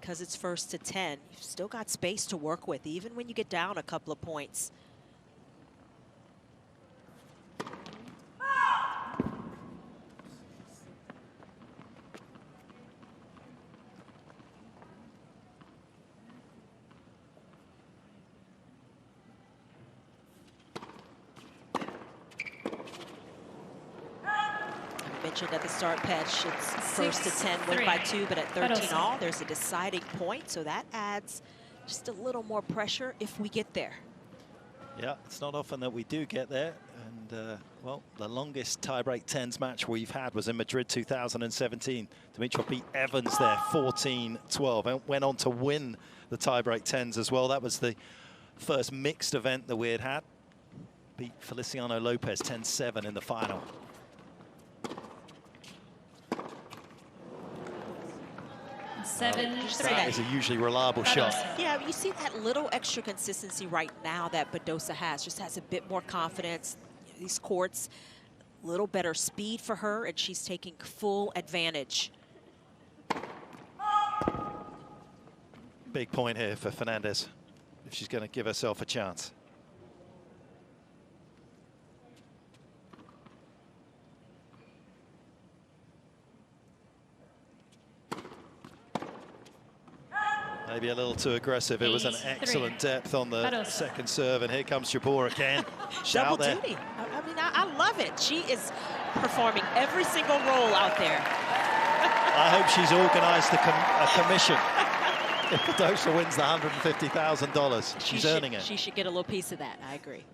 Because it's first to 10, you've still got space to work with, even when you get down a couple of points. Mentioned at the start, Petch, it's first to 10, win by 2, but at 13 all, there's a deciding point, so that adds just a little more pressure if we get there. Yeah, it's not often that we do get there, and well, the longest tiebreak 10s match we've had was in Madrid 2017. Dimitrov beat Evans there 14-12 and went on to win the tiebreak 10s as well. That was the first mixed event that we had. Beat Feliciano Lopez 10-7 in the final. That is a usually reliable shot. Yeah, you see that little extra consistency right now that Badosa has. Just has a bit more confidence. These courts, a little better speed for her, and she's taking full advantage. Big point here for Fernandez, if she's going to give herself a chance. Maybe a little too aggressive. It was an excellent depth on the second serve, and here comes Jabeur again. Double duty. I mean, I love it. She is performing every single role out there. I hope she's organized a commission. If Badosa wins the $150,000, she's earning it. She should get a little piece of that. I agree.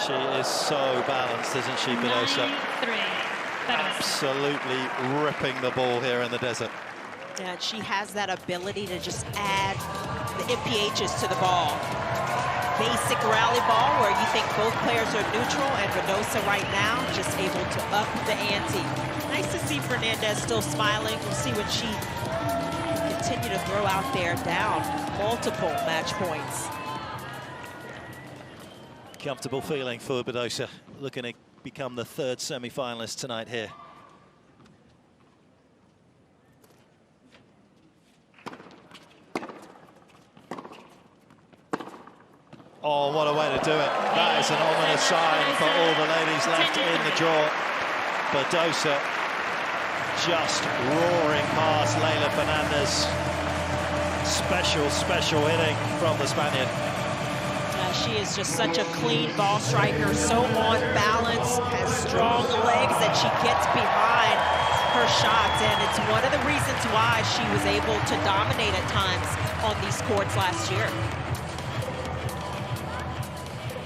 She is so balanced, isn't she, Badosa? Absolutely ripping the ball here in the desert. Yeah, she has that ability to just add the MPHs to the ball. Basic rally ball where you think both players are neutral, and Badosa right now just able to up the ante. Nice to see Fernandez still smiling. We'll see what she can continue to throw out there, down multiple match points. Comfortable feeling for Badosa, looking to become the third semi-finalist tonight here. Oh, what a way to do it. That is an ominous sign for all the ladies left in the draw. Badosa just roaring past Leylah Fernandez. Special hitting from the Spaniard. She is just such a clean ball striker, so on balance, has strong legs that she gets behind her shots, and it's one of the reasons why she was able to dominate at times on these courts last year.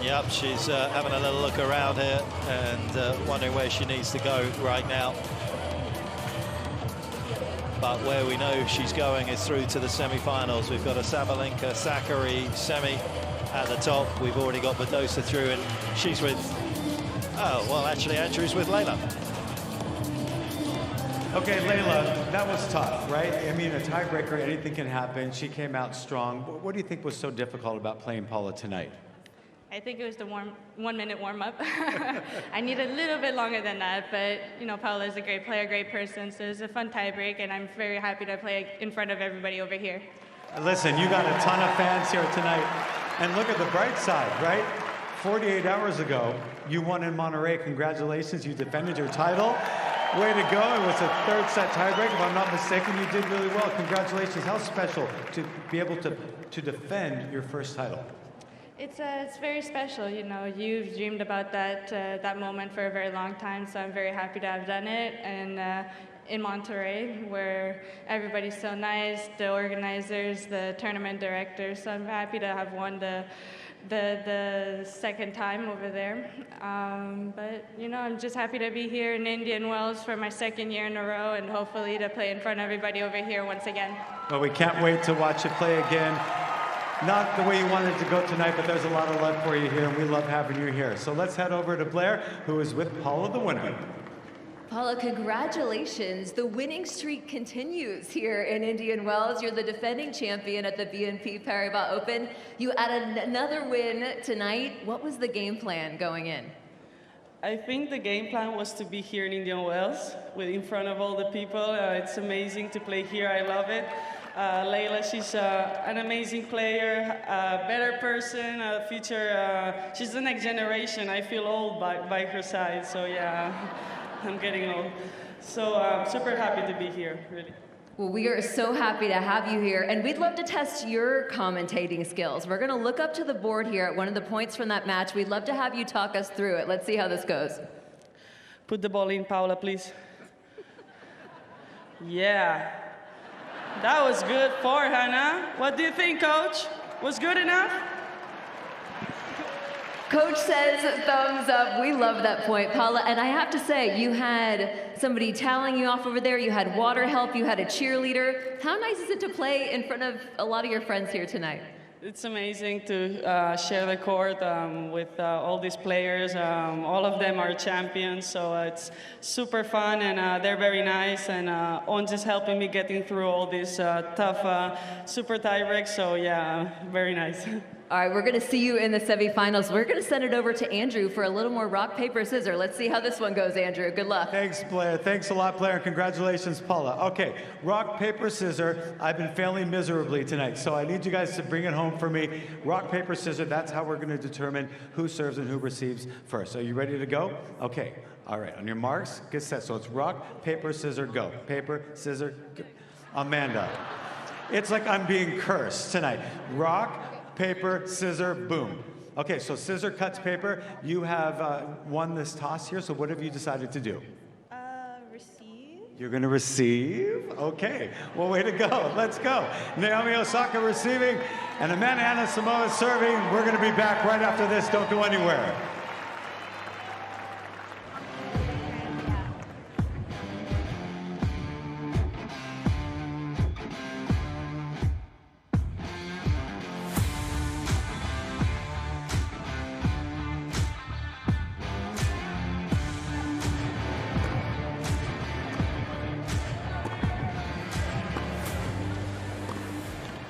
Yep, she's having a little look around here and wondering where she needs to go right now. But where we know she's going is through to the semi-finals. We've got a Sabalenka Sakkari semi at the top. We've already got Badosa through, and she's with, oh, well, actually, Andrew's with Leylah. Okay, Leylah, that was tough, right? I mean, a tiebreaker, anything can happen. She came out strong. What do you think was so difficult about playing Paula tonight? I think it was the 1 minute warm-up. I need a little bit longer than that, but you know, Paula is a great player, great person, so it's a fun tiebreak, and I'm very happy to play in front of everybody over here. Listen, you got a ton of fans here tonight, and look at the bright side, right? 48 hours ago, you won in Monterrey. Congratulations, you defended your title. Way to go. It was a third set tiebreak. If I'm not mistaken, you did really well. Congratulations. How special to be able to defend your first title? It's very special, you know. You've dreamed about that moment for a very long time, so I'm very happy to have done it. And in Monterrey, where everybody's so nice, the organizers, the tournament directors, so I'm happy to have won the the second time over there. But, you know, I'm just happy to be here in Indian Wells for my second year in a row and hopefully to play in front of everybody over here once again. Well, we can't wait to watch you play again. Not the way you wanted to go tonight, but there's a lot of love for you here, and we love having you here. So let's head over to Blair, who is with Paula, the winner. Paula, congratulations. The winning streak continues here in Indian Wells. You're the defending champion at the BNP Paribas Open. You added another win tonight. What was the game plan going in? I think the game plan was to be here in Indian Wells in front of all the people. It's amazing to play here. I love it. Leylah, she's an amazing player, a better person, a future. She's the next generation. I feel old by her side, so yeah. I'm getting old. So I'm super happy to be here, really. Well, we are so happy to have you here, and we'd love to test your commentating skills. We're going to look up to the board here at one of the points from that match. We'd love to have you talk us through it. Let's see how this goes. Put the ball in, Paula, please. Yeah. That was good forehand, huh? What do you think, Coach? Was good enough? Coach says thumbs up. We love that point, Paula. And I have to say, you had somebody toweling you off over there. You had water help. You had a cheerleader. How nice is it to play in front of a lot of your friends here tonight? It's amazing to share the court with all these players. All of them are champions, so it's super fun, and they're very nice. And Ons is helping me getting through all these tough super tie breaks, so yeah, very nice. All right, we're going to see you in the semifinals. We're going to send it over to Andrew for a little more rock, paper, scissors. Let's see how this one goes, Andrew. Good luck. Thanks, Blair. Thanks a lot, Blair, and congratulations, Paula. Okay, rock, paper, scissors. I've been failing miserably tonight, so I need you guys to bring it home for me. Rock, paper, scissors. That's how we're going to determine who serves and who receives first. Are you ready to go? Okay. All right. On your marks, get set. So it's rock, paper, scissors, go. Paper, scissors, go. Amanda. It's like I'm being cursed tonight. Rock, paper, scissor, boom. Okay, so scissor cuts paper. You have won this toss here, so what have you decided to do? Receive. You're going to receive? Okay, well, way to go. Let's go. Naomi Osaka receiving, and Amanda Anisimova serving. We're going to be back right after this. Don't go anywhere.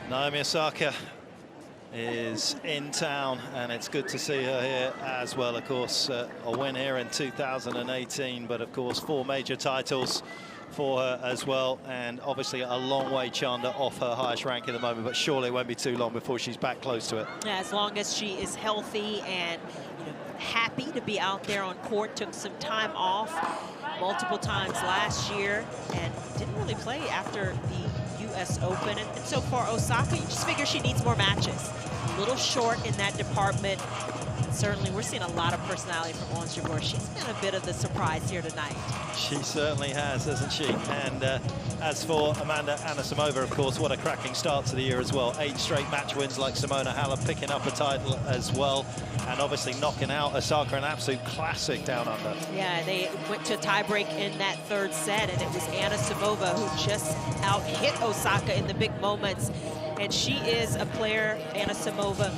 Naomi Osaka is in town, and it's good to see her here as well. Of course, a win here in 2018, but of course 4 major titles for her as well, and obviously a long way, Chanda, off her highest rank at the moment, but surely it won't be too long before she's back close to it. Yeah, as long as she is healthy and happy to be out there on court. Took some time off multiple times last year and didn't really play after the US Open. And so far, Osaka, you just figure she needs more matches. A little short in that department. Certainly, we're seeing a lot of personality from Ons Jabeur. She's been a bit of the surprise here tonight. She certainly has, hasn't she? And as for Amanda Anisimova, of course, what a cracking start to the year as well. 8 straight match wins like Simona Halep, picking up a title as well. And obviously knocking out Osaka, an absolute classic down under. Yeah, they went to a tiebreak in that 3rd set, and it was Anisimova who just out-hit Osaka in the big moments. And she is a player, Anisimova,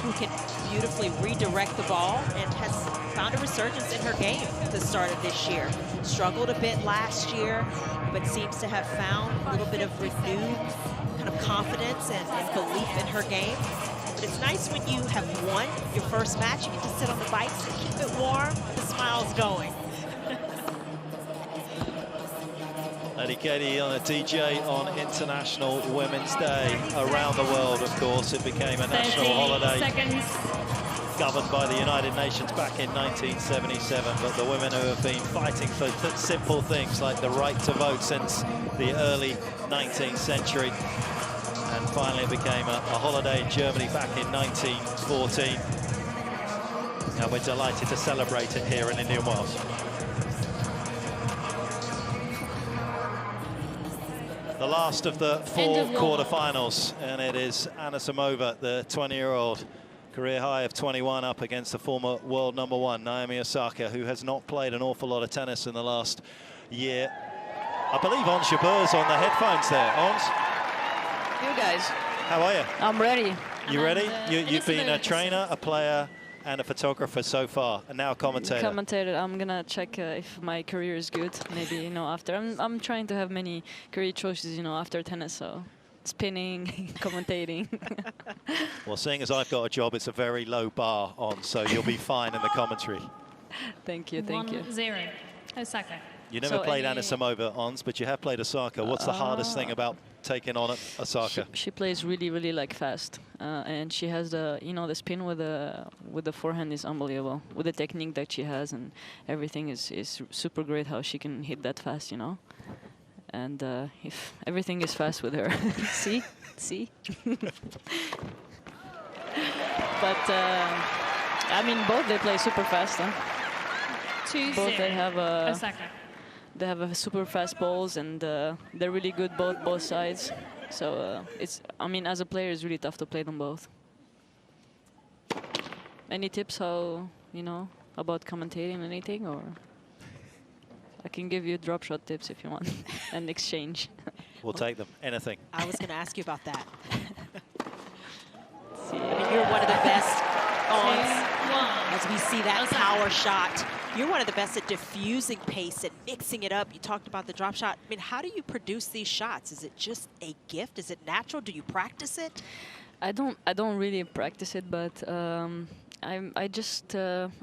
who can beautifully redirect the ball and has found a resurgence in her game at the start of this year. Struggled a bit last year, but seems to have found a little bit of renewed kind of confidence and belief in her game. But it's nice when you have won your first match, you get to sit on the bikes and keep it warm, the smile's going. Eddie Katie on a DJ on International Women's Day. Around the world, of course, it became a national holiday. Governed by the United Nations back in 1977, but the women who have been fighting for simple things like the right to vote since the early 19th century. And finally it became a holiday in Germany back in 1914. And we're delighted to celebrate it here in Indian Wells. The last of the 4 quarterfinals, and it is Anisimova, the 20-year-old, Career high of 21 up against the former world #1, Naomi Osaka, who has not played an awful lot of tennis in the last year. I believe Ons Jabeur's on the headphones there. Ons? You guys. How are you? I'm ready. You ready? You've been a trainer, a player, and a photographer so far, and now a commentator. Commentator. I'm gonna check if my career is good. Maybe, you know, after. I'm trying to have many career choices, you know, after tennis. So spinning, commentating. Well, seeing as I've got a job, it's a very low bar on, so you'll be fine in the commentary. Thank you. Thank you. 1-0. Osaka. You never played Anisimova, Ons, but you have played Osaka. What's the hardest thing about taking on Osaka? She plays really, really like fast, and she has the, you know, the spin with the forehand is unbelievable. With the technique that she has and everything is super great. How she can hit that fast, you know. And if everything is fast with her, see. But I mean, both they play super fast. Huh? 2-0. Both they have Osaka. They have a super fast balls, and they're really good both sides. So it's, I mean, as a player, it's really tough to play them both. Any tips how, you know, about commentating anything, or I can give you drop shot tips if you want, and exchange. We'll take them. Anything. I was going to ask you about that. I mean, you're one of the best as we see that power shot. You're one of the best at diffusing pace and mixing it up. You talked about the drop shot. I mean, how do you produce these shots? Is it just a gift? Is it natural? Do you practice it? I don't really practice it, but I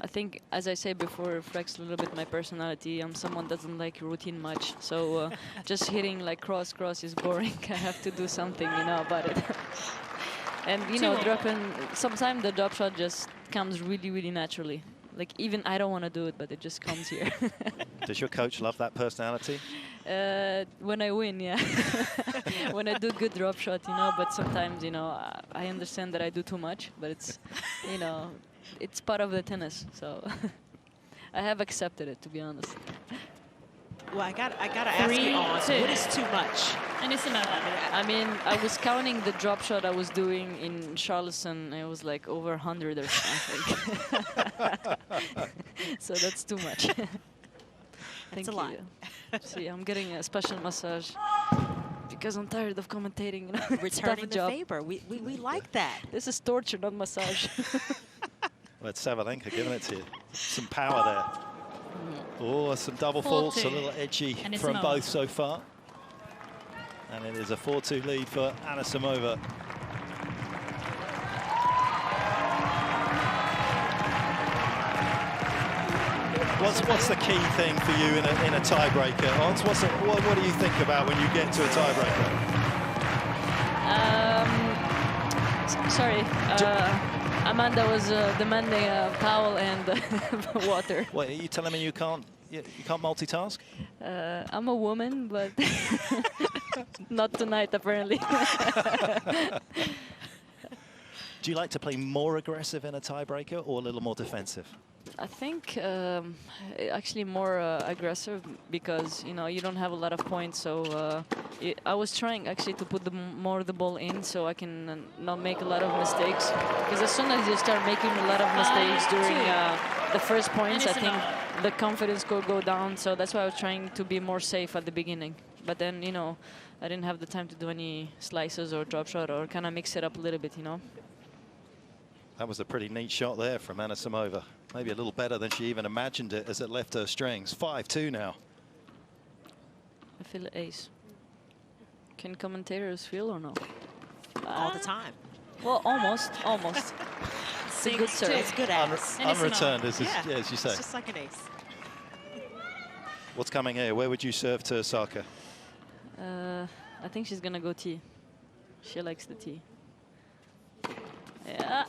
think, as I said before, reflects a little bit my personality. I'm someone that doesn't like routine much, so just hitting like cross is boring. I have to do something, you know, about it. And you know, sometimes the drop shot just comes really, really naturally. Like, even I don't want to do it, but it just comes here. Does your coach love that personality? When I win, yeah. When I do good drop shot, you know, but sometimes, you know, I understand that I do too much, but it's, you know, it's part of the tennis, so I have accepted it, to be honest. Well, I gotta ask you, Ons, what is too much? I mean, I was counting the drop shot I was doing in Charleston. It was like over 100 or something. So that's too much. That's a lot. See, I'm getting a special massage because I'm tired of commentating. You know, returning the favor. We like that. This is torture, not massage. Well, it's Sabalenka giving it to you. Some power there. Oh, some double faults, a little edgy from both so far. And it is a 4-2 lead for Anisimova. What's the key thing for you in a tiebreaker, Ons? What do you think about when you get to a tiebreaker? Sorry, Amanda was demanding a towel and water. Wait, are you telling me you can't multitask? I'm a woman, but not tonight, apparently. Do you like to play more aggressive in a tiebreaker or a little more defensive? I think actually more aggressive, because, you know, you don't have a lot of points. So I was trying actually to put more the ball in, so I can not make a lot of mistakes. Because as soon as you start making a lot of mistakes during the first points, I think the confidence could go down. So that's why I was trying to be more safe at the beginning. But then, you know, I didn't have the time to do any slices or drop shot or kind of mix it up a little bit, you know. That was a pretty neat shot there from Anisimova. Maybe a little better than she even imagined it as it left her strings. 5-2 now. I feel ace. Can commentators feel or no? All the time. Well, almost. It's a good serve. It's good ace. Unreturned, as you say. It's just like an ace. What's coming here? Where would you serve to Osaka? I think she's gonna go T. She likes the T. Yeah.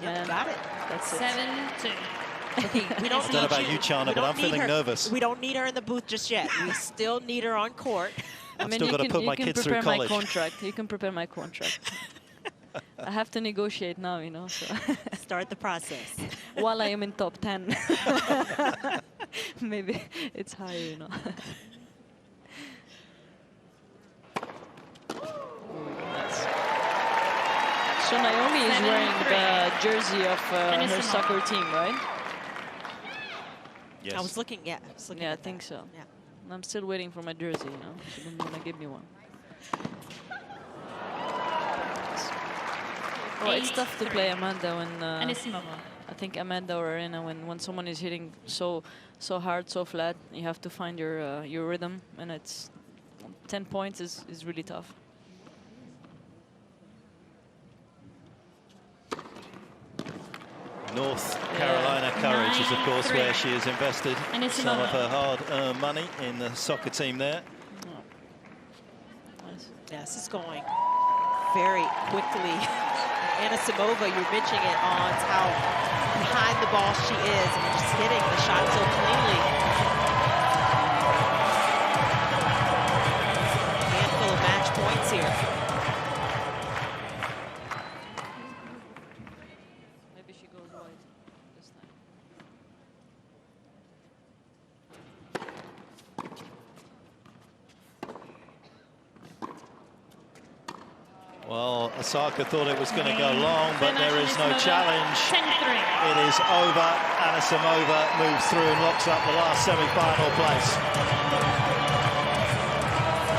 Yeah, got it. That's 7-2. Okay, we don't I don't know about you, Chana, but I'm feeling nervous. We don't need her in the booth just yet. We still need her on court. I've still got to put my kids through college. You can prepare my contract. I have to negotiate now, you know. So. Start the process. While I am in top 10. Maybe it's higher, you know. So Naomi is wearing 7-3. the jersey of her Anisimova. soccer team, right? Yes. I was looking, yeah. I was looking Yeah, I at think that. so. Yeah. I'm still waiting for my jersey, you know. She didn't want to give me one. Oh, it's tough to 8-3. play Amanda when Anisimova. I think Amanda or Arena when someone is hitting so hard, so flat, you have to find your rhythm, and it's 10 points is really tough. North Carolina Courage is, of course, 9-3. where she has invested And it's some of another. her hard-earned money in the soccer team there. Yeah, this is going very quickly. Anisimova, you're mentioning it on how behind the ball she is and just hitting the shot so cleanly. Handful of match points here. Maybe she goes wide this time. Well, Osaka thought it was going to go long, but there is no Anisimova, challenge. 10-3. It is over. Anisimova moves through and locks up the last semi-final place.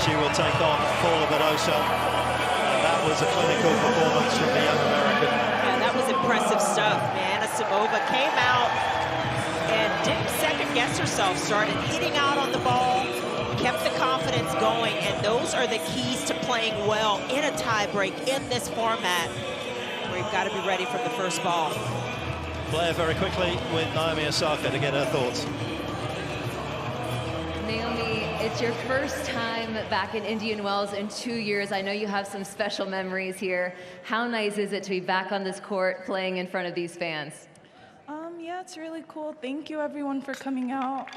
She will take on Paula Badosa. And that was a clinical performance from the young American. Yeah, that was impressive stuff, man. Anisimova came out and didn't second guess herself, started hitting out on the ball, kept the confidence going, and those are the keys to playing well in a tiebreak in this format, where you've got to be ready from the first ball. Blair very quickly with Naomi Osaka to get her thoughts. Naomi, it's your first time back in Indian Wells in 2 years. I know you have some special memories here. How nice is it to be back on this court playing in front of these fans? Yeah, it's really cool. Thank you, everyone, for coming out.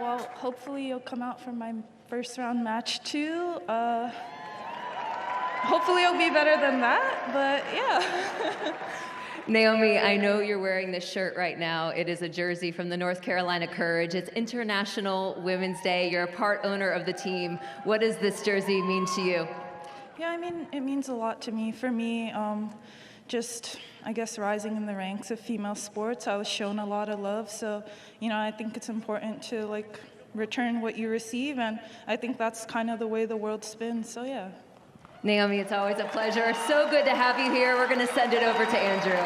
Well, hopefully you'll come out for my first round match too. Hopefully it'll be better than that, but yeah. Naomi, I know you're wearing this shirt right now. It is a jersey from the North Carolina Courage. It's International Women's Day. You're a part owner of the team. What does this jersey mean to you? Yeah, I mean, it means a lot to me. For me, just, I guess, rising in the ranks of female sports, I was shown a lot of love. So, you know, I think it's important to, like, return what you receive. And I think that's kind of the way the world spins. So, yeah. Naomi, it's always a pleasure. So good to have you here. We're going to send it over to Andrew.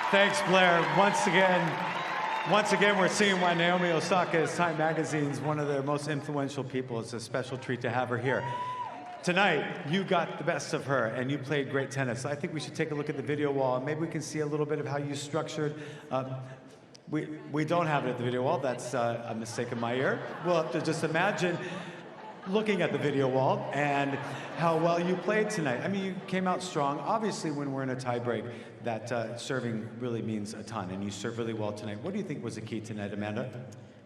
Thanks, Blair. Once again, we're seeing why Naomi Osaka is Time Magazine's one of their most influential people. It's a special treat to have her here. Tonight, you got the best of her, and you played great tennis. I think we should take a look at the video wall, and maybe we can see a little bit of how you structured. We don't have it at the video wall. That's a mistake in my ear. We'll have to just imagine looking at the video wall and how well you played tonight. I mean, you came out strong. Obviously, when we're in a tiebreak, that serving really means a ton, and you served really well tonight. What do you think was the key tonight, Amanda?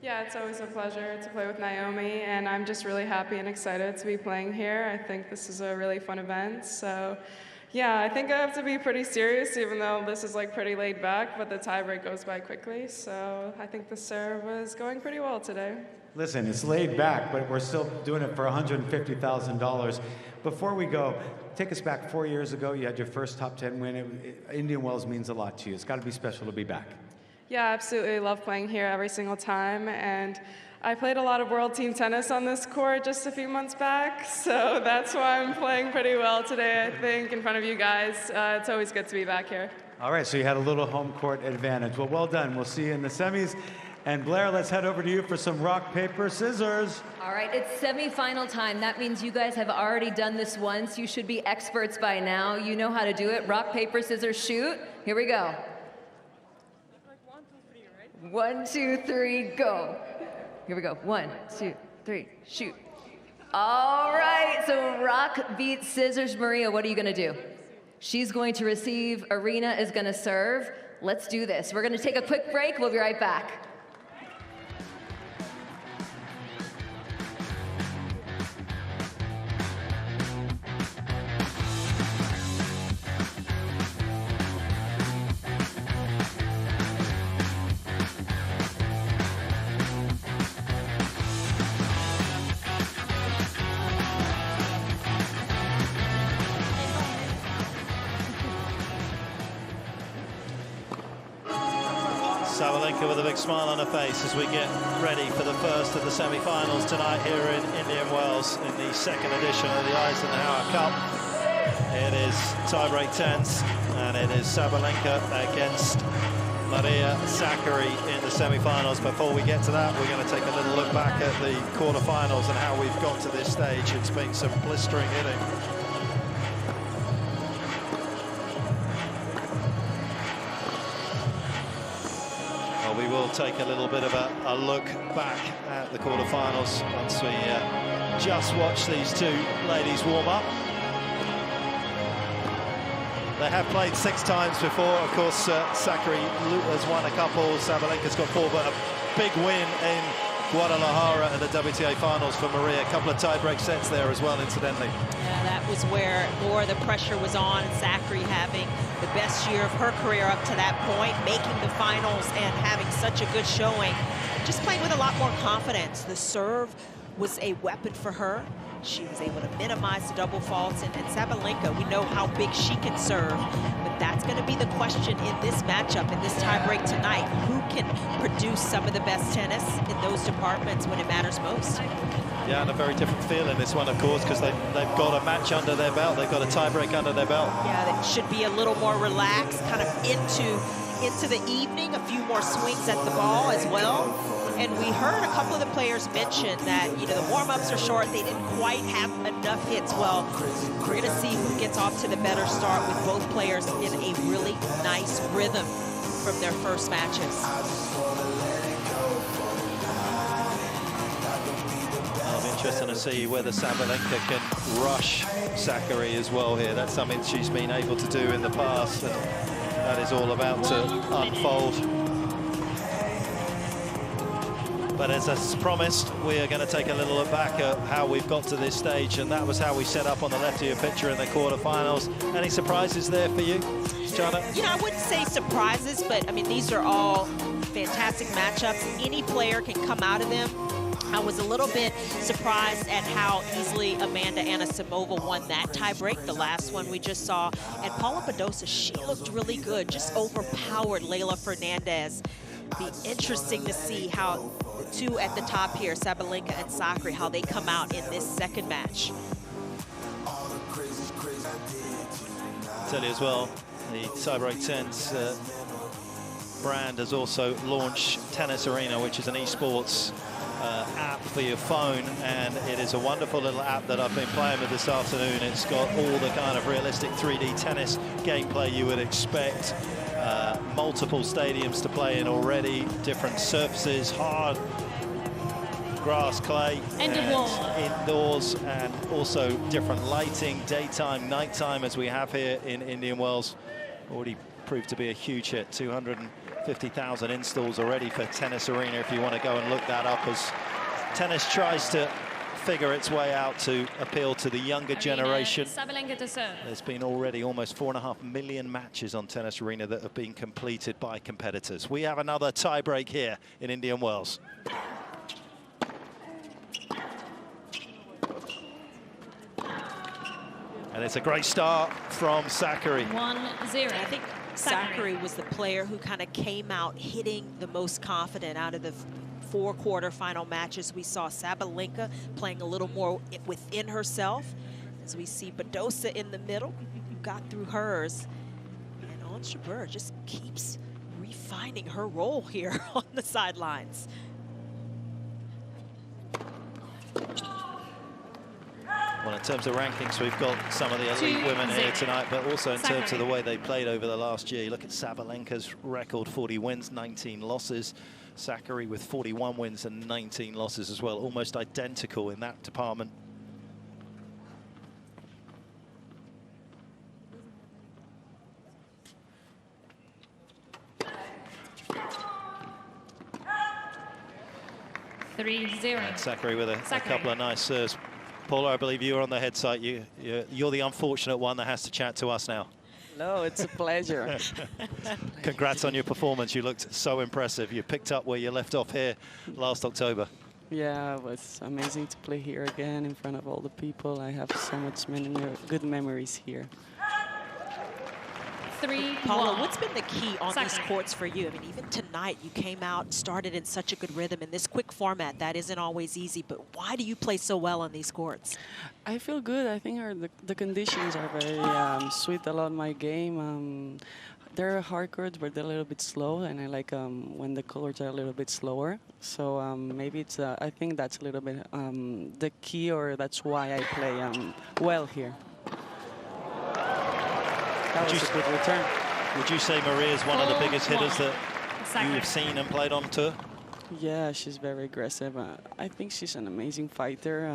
Yeah, it's always a pleasure to play with Naomi, and I'm just really happy and excited to be playing here. I think this is a really fun event, so yeah, I think I have to be pretty serious, even though this is like pretty laid back, but the tiebreak goes by quickly, so I think the serve was going pretty well today. Listen, it's laid back, but we're still doing it for $150,000. Before we go, take us back 4 years ago. You had your first top 10 win. Indian Wells means a lot to you. It's got to be special to be back. Yeah, I absolutely love playing here every single time, and I played a lot of world team tennis on this court just a few months back, so that's why I'm playing pretty well today, I think, in front of you guys. It's always good to be back here. All right, so you had a little home court advantage. Well done. We'll see you in the semis. And Blair, let's head over to you for some rock, paper, scissors. All right, it's semifinal time. That means you guys have already done this once. You should be experts by now. You know how to do it. Rock, paper, scissors, shoot. Here we go. 1, 2, 3, go. Here we go. 1, 2, 3, shoot. All right, so rock beats scissors. Maria, what are you gonna do? She's going to receive. Arena is gonna serve. Let's do this. We're gonna take a quick break. We'll be right back. Sabalenka with a big smile on her face as we get ready for the first of the semi-finals tonight here in Indian Wells in the second edition of the Eisenhower Cup. It is tiebreak 10s, and it is Sabalenka against Maria Sakkari in the semi-finals. Before we get to that, we're going to take a little look back at the quarter-finals and how we've got to this stage. It's been some blistering hitting. Well, we will take a little bit of a look back at the quarter-finals once we just watch these two ladies warm up. They have played 6 times before. Of course, Sakkari has won a couple. Sabalenka's got 4, but a big win in Guadalajara at the WTA finals for Maria. A couple of tie-break sets there as well, incidentally. Yeah, that was where more of the pressure was on. Sakkari having the best year of her career up to that point, making the finals and having such a good showing. Just playing with a lot more confidence. The serve was a weapon for her. She was able to minimize the double faults, and Sabalenka, we know how big she can serve, but that's going to be the question in this matchup, in this tiebreak tonight. Who can produce some of the best tennis in those departments when it matters most? Yeah, and a very different feel in this one, of course, because they've got a match under their belt. They've got a tiebreak under their belt. Yeah, that should be a little more relaxed, kind of into the evening, a few more swings at the ball as well. And we heard a couple of the players mention that, you know, the warm-ups are short. They didn't quite have enough hits. Well, we're going to see who gets off to the better start with both players in a really nice rhythm from their first matches. It'll be interesting to see whether Sabalenka can rush Sakkari as well here. That's something she's been able to do in the past, and that is all about to unfold. But as promised, we are going to take a little look back at how we've got to this stage, and that was how we set up on the left of your picture in the quarterfinals. Any surprises there for you, Jana? You know, I wouldn't say surprises, but I mean, these are all fantastic matchups. Any player can come out of them. I was a little bit surprised at how easily Amanda Anisimova won that tiebreak, the last one we just saw. And Paula Badosa, she looked really good, just overpowered Leylah Fernandez. Be interesting to see how the two at the top here, Sabalenka and Sakkari, how they come out in this second match. Tell you as well, the tiebreak 10s brand has also launched Tennis Arena, which is an esports app for your phone, and it is a wonderful little app that I've been playing with this afternoon. It's got all the kind of realistic 3D tennis gameplay you would expect. Multiple stadiums to play in already, different surfaces, hard grass, clay, indoors, and also different lighting, daytime, nighttime, as we have here in Indian Wells. Already proved to be a huge hit. 250,000 installs already for Tennis Arena, if you want to go and look that up, as tennis tries to figure its way out to appeal to the younger generation. Sabalenka to serve. There's been already almost 4.5 million matches on Tennis Arena that have been completed by competitors. We have another tiebreak here in Indian Wells. And it's a great start from Sakkari. 1-0. I think Sakkari was the player who kind of came out hitting the most confident out of the 4 quarterfinal matches. We saw Sabalenka playing a little more within herself, as we see Badosa in the middle, who got through hers. And Ons Jabeur just keeps refining her role here on the sidelines. Well, in terms of rankings, we've got some of the elite women here tonight, but also in terms of the way they played over the last year. You look at Sabalenka's record: 40 wins, 19 losses. Sakkari with 41 wins and 19 losses as well, almost identical in that department. And Sakkari with a couple of nice serves. Paula, I believe you were on the head site. You're the unfortunate one that has to chat to us now. No, it's a pleasure. Congrats on your performance. You looked so impressive. You picked up where you left off here last October. Yeah, it was amazing to play here again in front of all the people. I have so much good memories here. 3-1. Paula, what's been the key on these Sakari. courts for you? I mean, even tonight, you came out, started in such a good rhythm in this quick format. That isn't always easy, but why do you play so well on these courts? I feel good. I think the conditions are very sweet a lot in my game. They're hard courts, but they're a little bit slow, and I like when the courts are a little bit slower. So maybe it's, I think that's a little bit the key, or that's why I play well here. That was a good return. Would you say Maria is one of the biggest hitters that you've seen and played on tour? Yeah, she's very aggressive. I think she's an amazing fighter.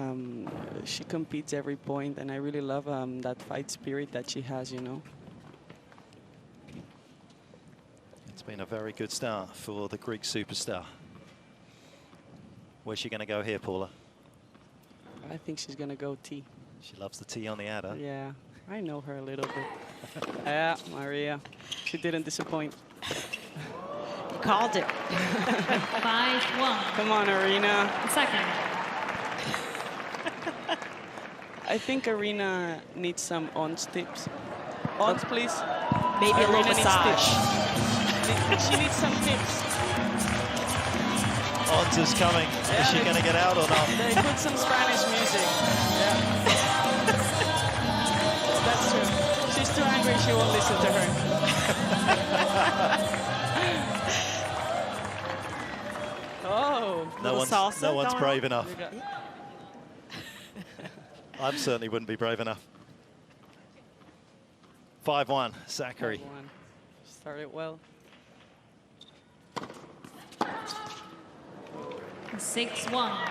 She competes every point, and I really love that fight spirit that she has, you know. It's been a very good start for the Greek superstar. Where's she going to go here, Paula? I think she's going to go T. She loves the T on the adder. Yeah, I know her a little bit. Yeah, Maria. She didn't disappoint. You called it. 5-1. Come on, Arena. Second. I think Arena needs some ons tips. Ons, please. Maybe a little Arena needs massage. tips. She needs some tips. Ons is coming. Yeah, Is she going to get out or not? They put some Spanish music. Yeah. That's true. She's too angry, she won't listen to her. Oh. No one's brave enough. You got- I certainly wouldn't be brave enough. 5-1, Sakari. 5-1. Started well. 6-1.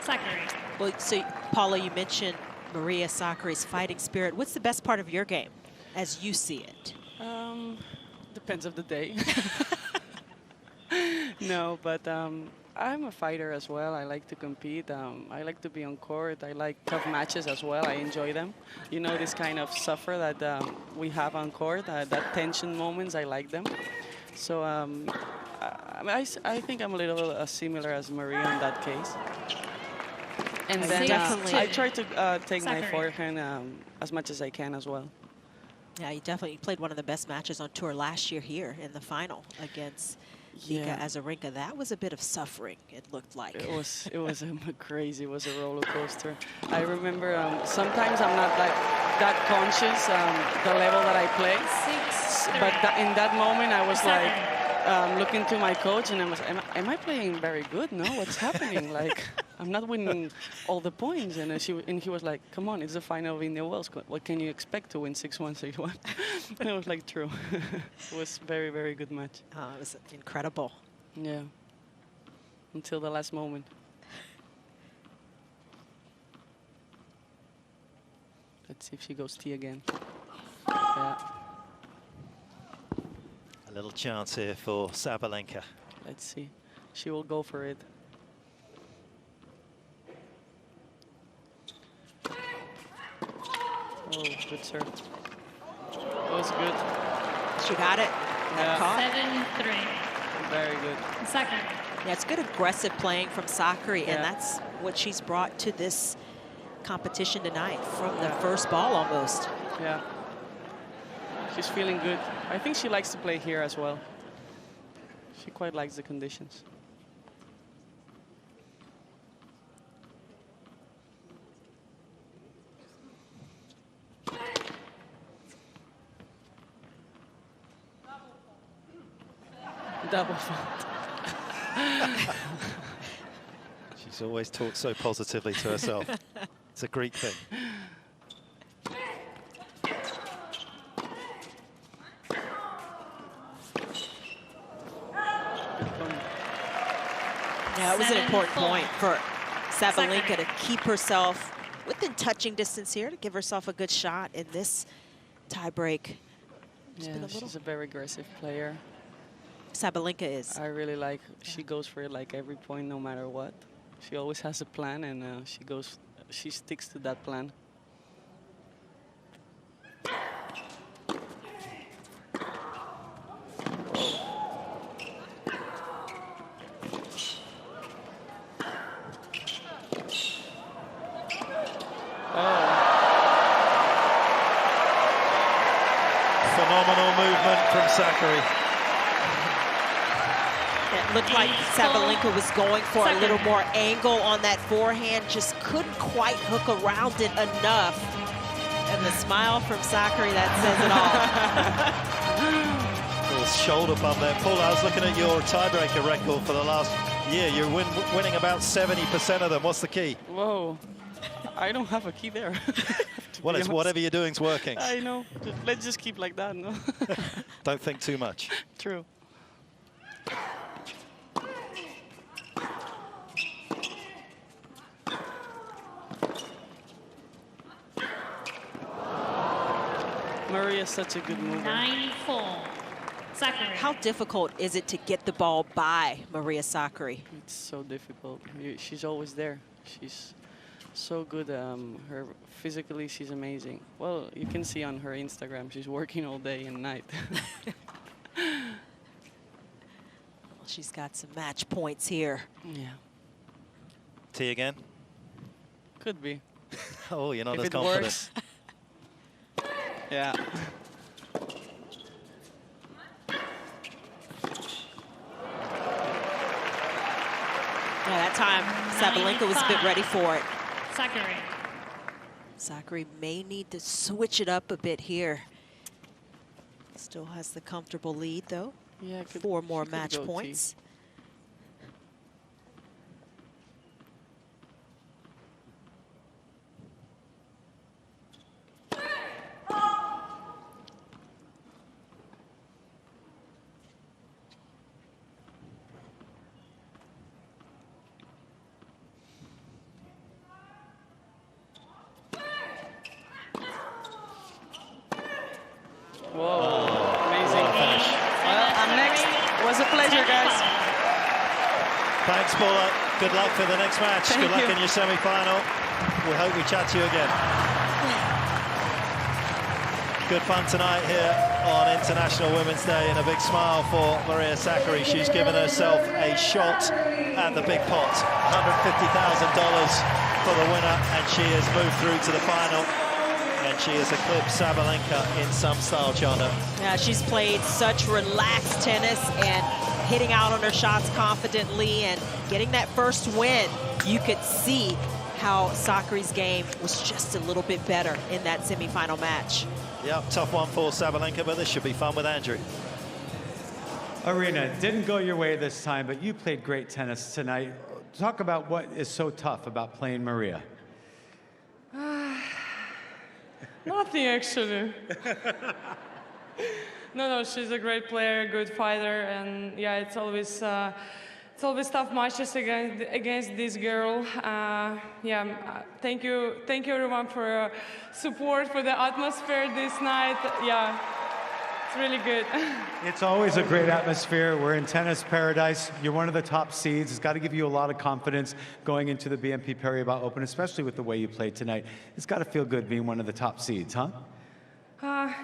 Sakari. Well, so Paula, you mentioned Maria Sakkari's fighting spirit. What's the best part of your game, as you see it? Depends of the day. No, but I'm a fighter as well. I like to compete. I like to be on court. I like tough matches as well. I enjoy them. You know, this kind of suffer that we have on court, that tension moments, I like them. So I think I'm a little similar as Maria in that case. And then I try to take my forehand as much as I can as well. Yeah, you definitely played one of the best matches on tour last year here in the final against Vika Azarenka. That was a bit of suffering, it looked like. It was crazy. It was a roller coaster. I remember sometimes I'm not that conscious the level that I play. But in that moment I was like looking to my coach and I was, am I playing very good? No, what's happening? Like, I'm not winning all the points. And he was like, come on, it's the final of Indian Wells. What can you expect to win 6-1, 6-1? And I was like, true. It was very, very good match. Oh, it was incredible. Yeah. Until the last moment. Let's see if she goes T again. Yeah. A little chance here for Sabalenka. Let's see. She will go for it. Oh, good serve. That was good. She got it. Yeah. 7-3. Very good. Sakari. Yeah, it's good aggressive playing from Sakkari, and that's what she's brought to this competition tonight from the first ball almost. Yeah. She's feeling good. I think she likes to play here as well. She quite likes the conditions. Double fault. She's always talked so positively to herself. It's a Greek thing. Yeah, it was an important point for Sabalenka to keep herself within touching distance here, to give herself a good shot in this tiebreak. Yeah, she's a very aggressive player. Sabalenka is. I really like, she goes for it like every point, no matter what. She always has a plan, and she sticks to that plan. Phenomenal move Sakkari. It looked like Sabalenka was going for a little more angle on that forehand, just couldn't quite hook around it enough. And the smile from Sakkari, that says it all. Little shoulder bump there. Paul, I was looking at your tiebreaker record for the last year. You're winning about 70% of them. What's the key? Whoa. I don't have a key there. Well, it's whatever you're doing's working. I know. Let's just keep like that, no? Don't think too much. True. Maria's such a good mover. 9-4. Sakkari. How difficult is it to get the ball by Maria Sakkari? It's so difficult. She's always there. She's so good. Physically, she's amazing. Well, you can see on her Instagram, she's working all day and night. Well, she's got some match points here. Yeah. Tee again? Could be. Oh, you're not If as it confident. works. Yeah. Yeah, that time Sabalenka was a bit ready for it. Sakkari. Sakkari may need to switch it up a bit here. Still has the comfortable lead, though. Yeah, 4 more match points. Whoa, amazing finish. Well, I'm next. It was a pleasure, guys. Thanks, Paula. Good luck for the next match. Thank Good luck you. in your semi-final. We hope we chat to you again. Good fun tonight here on International Women's Day, and a big smile for Maria Sakkari. She's given herself a shot at the big pot, $150,000 for the winner, and she has moved through to the final. And she has eclipsed Sabalenka in some style, Chanda. Yeah, she's played such relaxed tennis and hitting out on her shots confidently and getting that first win. You could see how Sakkari's game was just a little bit better in that semifinal match. Yep, tough one for Sabalenka, but this should be fun with Andrew. Arena, didn't go your way this time, but you played great tennis tonight. Talk about what is so tough about playing Maria. Nothing, actually. No, she's a great player, good fighter, and yeah, it's always tough matches against this girl. Thank you everyone for your support, for the atmosphere this night. Yeah, it's really good. It's always a great atmosphere. We're in tennis paradise. You're one of the top seeds. It's got to give you a lot of confidence going into the BNP Paribas Open, especially with the way you played tonight. It's got to feel good being one of the top seeds, huh?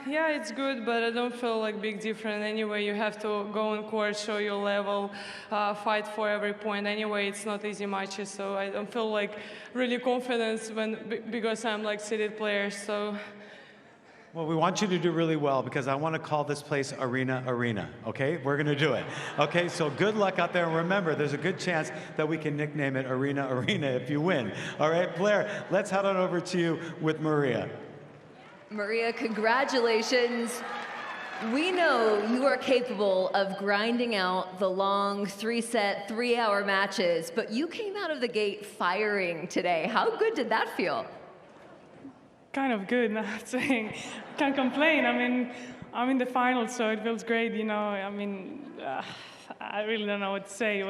Yeah, it's good, but I don't feel like big difference. Anyway, you have to go on court, show your level, fight for every point. Anyway, it's not easy matches, so I don't feel like really confidence because I'm like seeded player. So. Well, we want you to do really well because I want to call this place Arena, okay? We're going to do it. Okay, so good luck out there. And remember, there's a good chance that we can nickname it Arena if you win. All right, Blair, let's head on over to you with Maria. Maria, congratulations. We know you are capable of grinding out the long 3-set, 3-hour matches, but you came out of the gate firing today. How good did that feel? Kind of good, not saying. Can't complain. I mean, I'm in the final, so it feels great, you know. I mean, I really don't know what to say.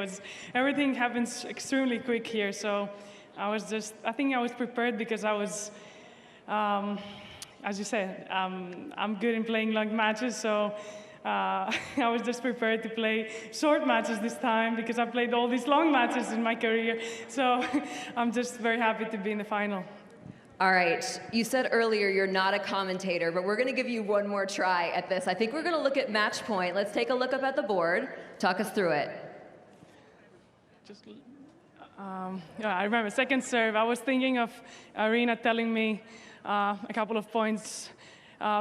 Everything happens extremely quick here, so I think I was prepared because I was, as you said, I'm good in playing long matches, so I was just prepared to play short matches this time because I played all these long matches in my career. So I'm just very happy to be in the final. All right, you said earlier you're not a commentator, but we're going to give you one more try at this. I think we're going to look at match point. Let's take a look up at the board. Talk us through it. I remember second serve. I was thinking of Arena telling me a couple of points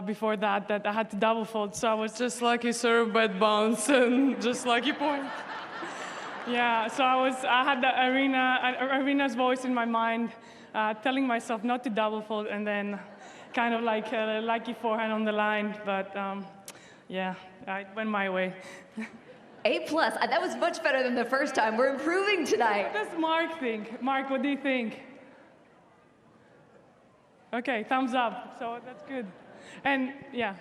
before that I had to double fault. So I was just lucky serve, bad bounce, and just lucky point. Yeah, so I had the Arena's voice in my mind, telling myself not to double fault, and then kind of like a lucky forehand on the line. But yeah, it went my way. A+. That was much better than the first time. We're improving tonight. What does Mark think? Mark, what do you think? Okay, thumbs up. So that's good. And yeah.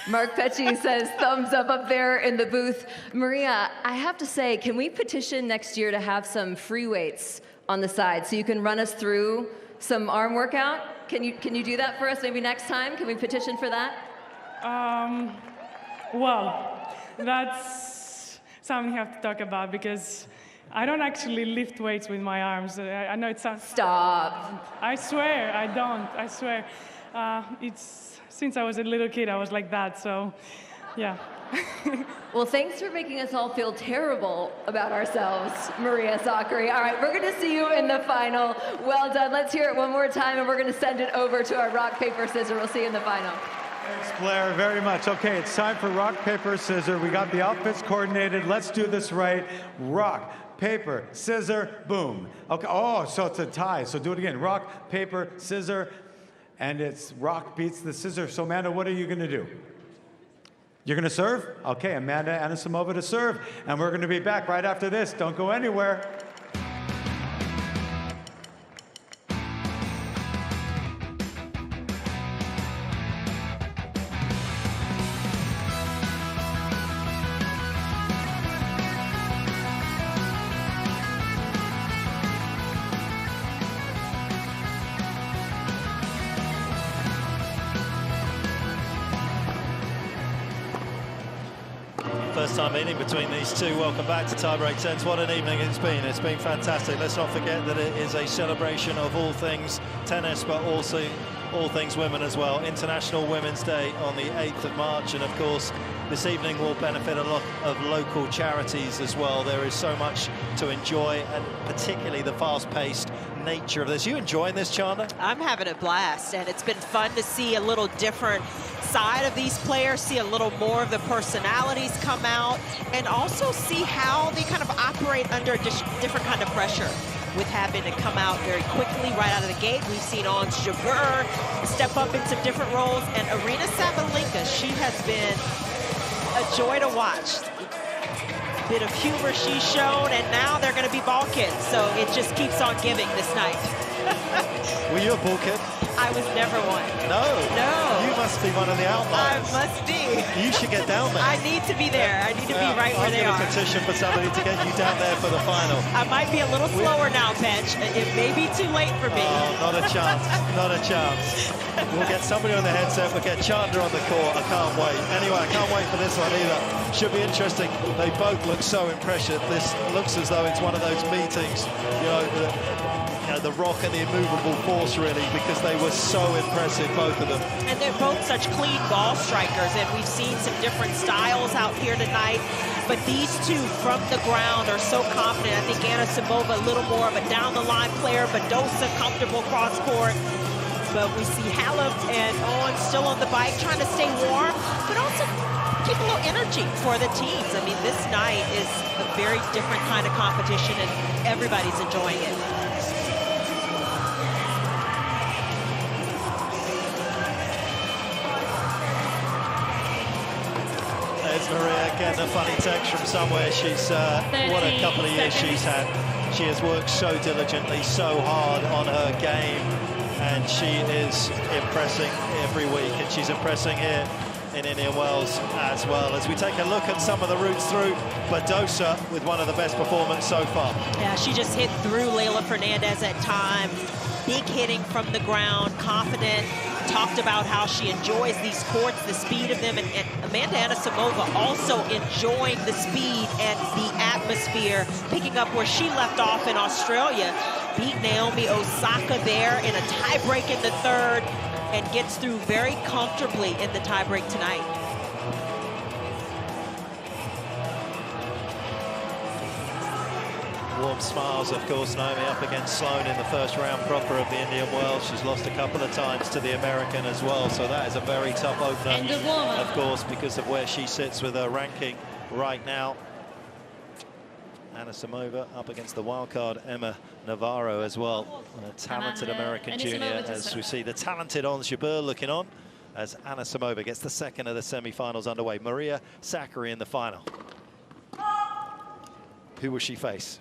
Mark Petchey says thumbs up there in the booth. Maria, I have to say, can we petition next year to have some free weights on the side so you can run us through some arm workout? Can you do that for us maybe next time? Can we petition for that? Well, that's something you have to talk about because I don't actually lift weights with my arms. I know it sounds... Stop. I swear, I don't. I swear. Since I was a little kid, I was like that, so yeah. Well, thanks for making us all feel terrible about ourselves, Maria Sakkari. All right, we're going to see you in the final. Well done. Let's hear it one more time, and we're going to send it over to our rock, paper, scissors. We'll see you in the final. Thanks, Blair, very much. Okay, it's time for rock, paper, scissors. We got the outfits coordinated. Let's do this right. Rock, paper, scissors, boom. Okay. Oh, so it's a tie. So do it again. Rock, paper, scissors, and it's rock beats the scissors. So Amanda, what are you going to do? You're going to serve? Okay, Amanda Anisimova to serve. And we're going to be back right after this. Don't go anywhere. First time meeting between these two. Welcome back to Tiebreak Tennis. What an evening it's been. It's been fantastic. Let's not forget that it is a celebration of all things tennis, but also all things women as well. International Women's Day on the 8th of March. And of course, this evening will benefit a lot of local charities as well. There is so much to enjoy, and particularly the fast-paced nature of this. You enjoying this, Chanda? I'm having a blast, and it's been fun to see a little different side of these players, see a little more of the personalities come out, and also see how they kind of operate under different kind of pressure with having to come out very quickly right out of the gate. We've seen Ons Jabeur step up in some different roles, and Aryna Sabalenka, she has been a joy to watch. Bit of humor she's shown, and now they're going to be ball kids, so it just keeps on giving this night. Were you a ball kid? I was never one. No. No. You must be one of the outliers. I must be. You should get down there. I need to be there. I need to be right where they are. I'm going to petition for somebody to get you down there for the final. I might be a little slower now, Petch. It may be too late for me. Oh, not a chance. Not a chance. We'll get somebody on the headset. We'll get Chanda on the court. I can't wait. Anyway, I can't wait for this one either. Should be interesting. They both look so impressive. This looks as though it's one of those meetings, the Rock and the immovable force, really, because they were so impressive, both of them. And they're both such clean ball strikers, and we've seen some different styles out here tonight. But these two from the ground are so confident. I think Anisimova a little more of a down-the-line player, Badosa comfortable cross-court. But we see Halep and Owen still on the bike, trying to stay warm, but also keep a little energy for the teams. I mean, this night is a very different kind of competition, and everybody's enjoying it. There's Maria getting a funny text from somewhere. She's, what a couple of years she's had. She has worked so diligently, so hard on her game, and she is impressing every week, and she's impressing here in Indian Wells as well. As we take a look at some of the routes through, Badosa with one of the best performances so far. Yeah, she just hit through Leylah Fernandez at times. Big hitting from the ground, confident. Talked about how she enjoys these courts, the speed of them, and Amanda Anisimova also enjoying the speed and the atmosphere, picking up where she left off in Australia. Beat Naomi Osaka there in a tiebreak in the third, and gets through very comfortably in the tiebreak tonight. Warm smiles, of course. Naomi up against Sloane in the first round proper of the Indian Wells. She's lost a couple of times to the American as well, so that is a very tough opener, of course, because of where she sits with her ranking right now. Anisimova up against the wildcard Emma Navarro as well. A talented American junior, as we see the talented Ons Jabeur looking on as Anisimova gets the second of the semi-finals underway. Maria Sakkari in the final. Who will she face?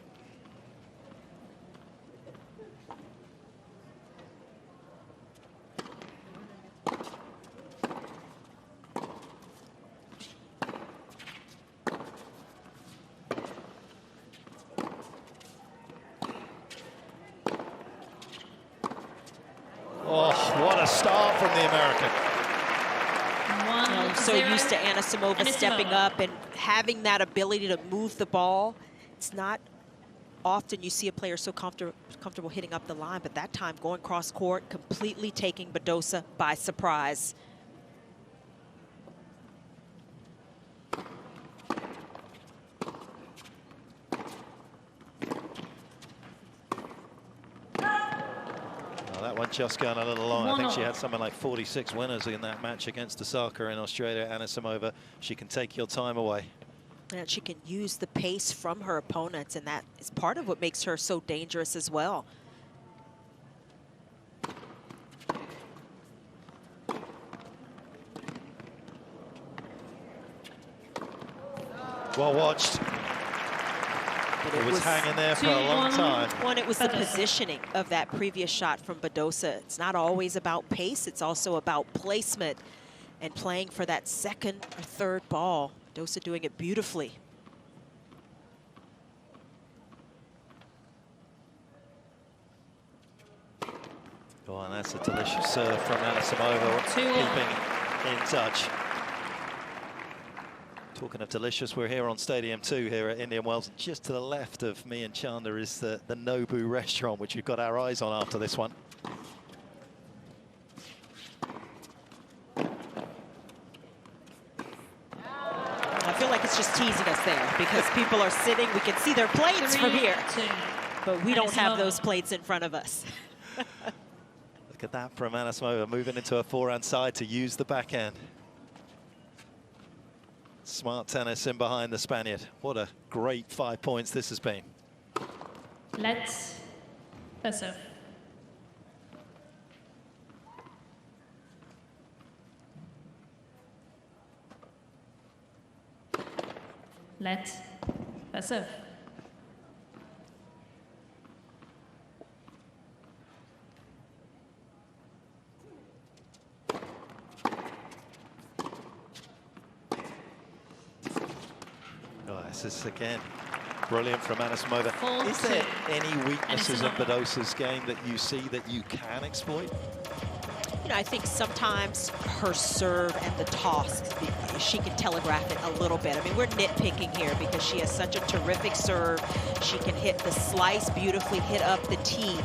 Oh, what a start from the American. I'm so used to Anisimova stepping up and having that ability to move the ball. It's not often you see a player so comfortable hitting up the line, but that time going cross court, completely taking Badosa by surprise. That one just going a little long. I think she had something like 46 winners in that match against Osaka in Australia. Anisimova, she can take your time away. And she can use the pace from her opponents, and that is part of what makes her so dangerous as well. Well watched. It was hanging there for a long time. Well, it was the positioning of that previous shot from Badosa. It's not always about pace. It's also about placement and playing for that second or third ball. Badosa doing it beautifully. Oh, and that's a delicious serve from Anisimova, keeping in touch. Talking of delicious, we're here on Stadium 2 here at Indian Wells. Just to the left of me and Chandler is the Nobu restaurant, which we've got our eyes on after this one. I feel like it's just teasing us there because people are sitting. We can see their plates from here, but we don't have those plates in front of us. Look at that from Anisimova, moving into a forehand side to use the backhand. Smart tennis in behind the Spaniard. What a great 5 points this has been. Let's serve. Let's serve. This is again brilliant from Anisimova. Is there any weaknesses in Badosa's game that you see that you can exploit? You know, I think sometimes her serve and the toss, she can telegraph it a little bit. I mean, we're nitpicking here because she has such a terrific serve. She can hit the slice beautifully, hit up the tee.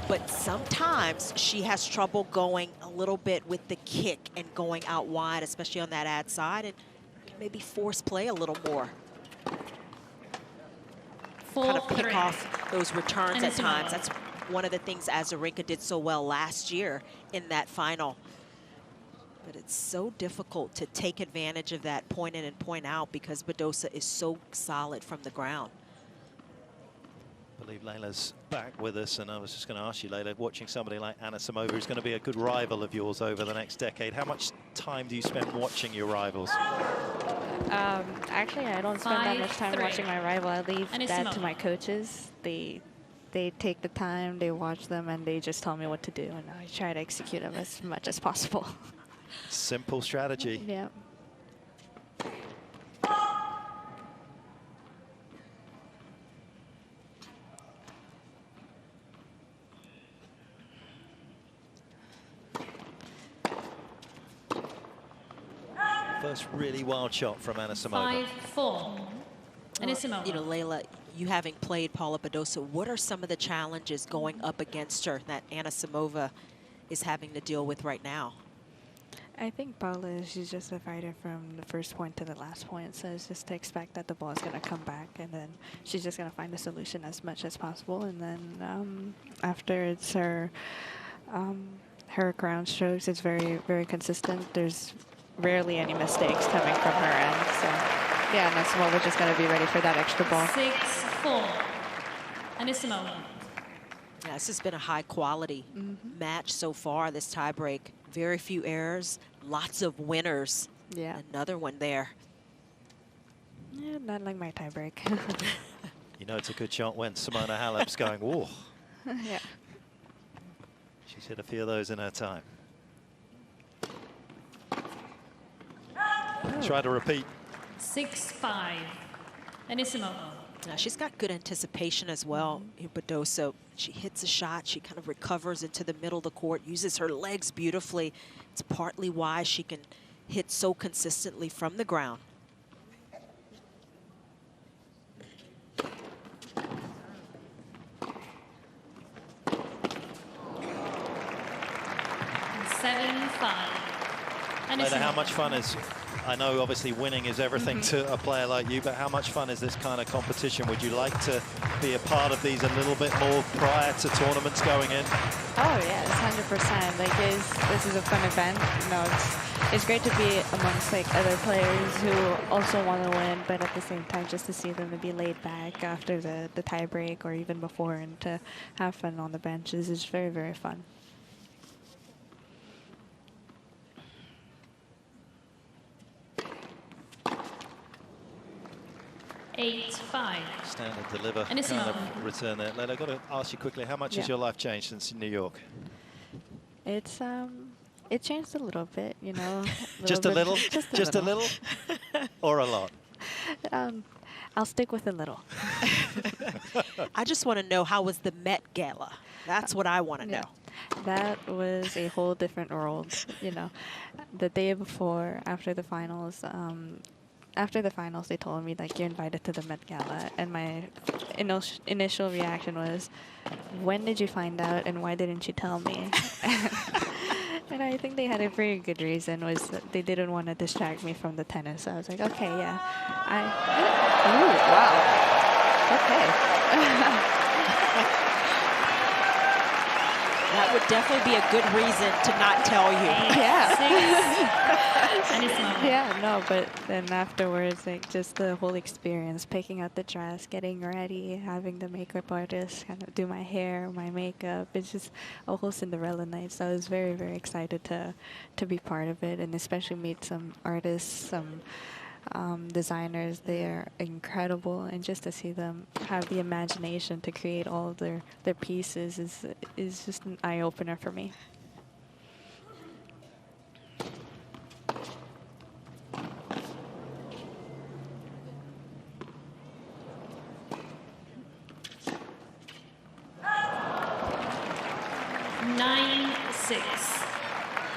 But sometimes she has trouble going a little bit with the kick and going out wide, especially on that ad side, and can maybe force play a little more. Kind of pick off those returns at times. That's one of the things Azarenka did so well last year in that final. But it's so difficult to take advantage of that point in and point out because Badosa is so solid from the ground. I believe Layla's back with us, and I was just going to ask you, Layla, watching somebody like Anisimova who's going to be a good rival of yours over the next decade, how much time do you spend watching your rivals? Actually, I don't spend that much time watching my rival. I leave that to my coaches. They take the time, they watch them, and they just tell me what to do, and I try to execute them as much as possible. Simple strategy. Yeah. First really wild shot from Anisimova. 5-4. Anisimova. You know, Layla, you having played Paula Badosa, what are some of the challenges going up against her that Anisimova is having to deal with right now? I think Paula, she's just a fighter from the first point to the last point. So it's just to expect that the ball is going to come back, and then she's just going to find a solution as much as possible. And then after it's her ground strokes, it's very, very consistent. There's rarely any mistakes coming from her end. So yeah, Anisimova just going to be ready for that extra ball. 6-4. Anisimova. Yeah, this has been a high-quality match so far, this tiebreak. Very few errors, lots of winners. Yeah. Another one there. Yeah, not like my tiebreak. You know it's a good shot when Simona Halep's going, whoa. Yeah. She's hit a few of those in her time. Try to repeat. 6-5. Anisimova. Now, she's got good anticipation as well, Badosa. She hits a shot, she kind of recovers into the middle of the court, uses her legs beautifully. It's partly why she can hit so consistently from the ground. Later, how much fun is, I know obviously winning is everything to a player like you, but how much fun is this kind of competition? Would you like to be a part of these a little bit more prior to tournaments going in? Oh yes, 100%. Like this is a fun event. You know, it's great to be amongst like other players who also want to win, but at the same time just to see them to be laid back after the tie break or even before, and to have fun on the benches is very, very fun. 8-5. Stand and deliver kind of return there. Leila, I've got to ask you quickly, how much has your life changed since New York? It's it changed a little bit, you know. Just a little? Just a little? Or a lot? I'll stick with a little. I just want to know, how was the Met Gala? That's what I want to know. That was a whole different world, you know. The day before, after the finals, they told me, like, you're invited to the Met Gala. And my initial reaction was, when did you find out and why didn't you tell me? And I think they had a very good reason, was that they didn't want to distract me from the tennis. So I was like, okay, yeah. Ooh, wow. Okay. That would definitely be a good reason to not tell you. Yeah, no, but then afterwards, like, just the whole experience, picking out the dress, getting ready, having the makeup artist kind of do my hair, my makeup. It's just a whole Cinderella night. So I was very, very excited to be part of it, and especially meet some artists, some designers. They are incredible, and just to see them have the imagination to create all of their pieces is just an eye-opener for me.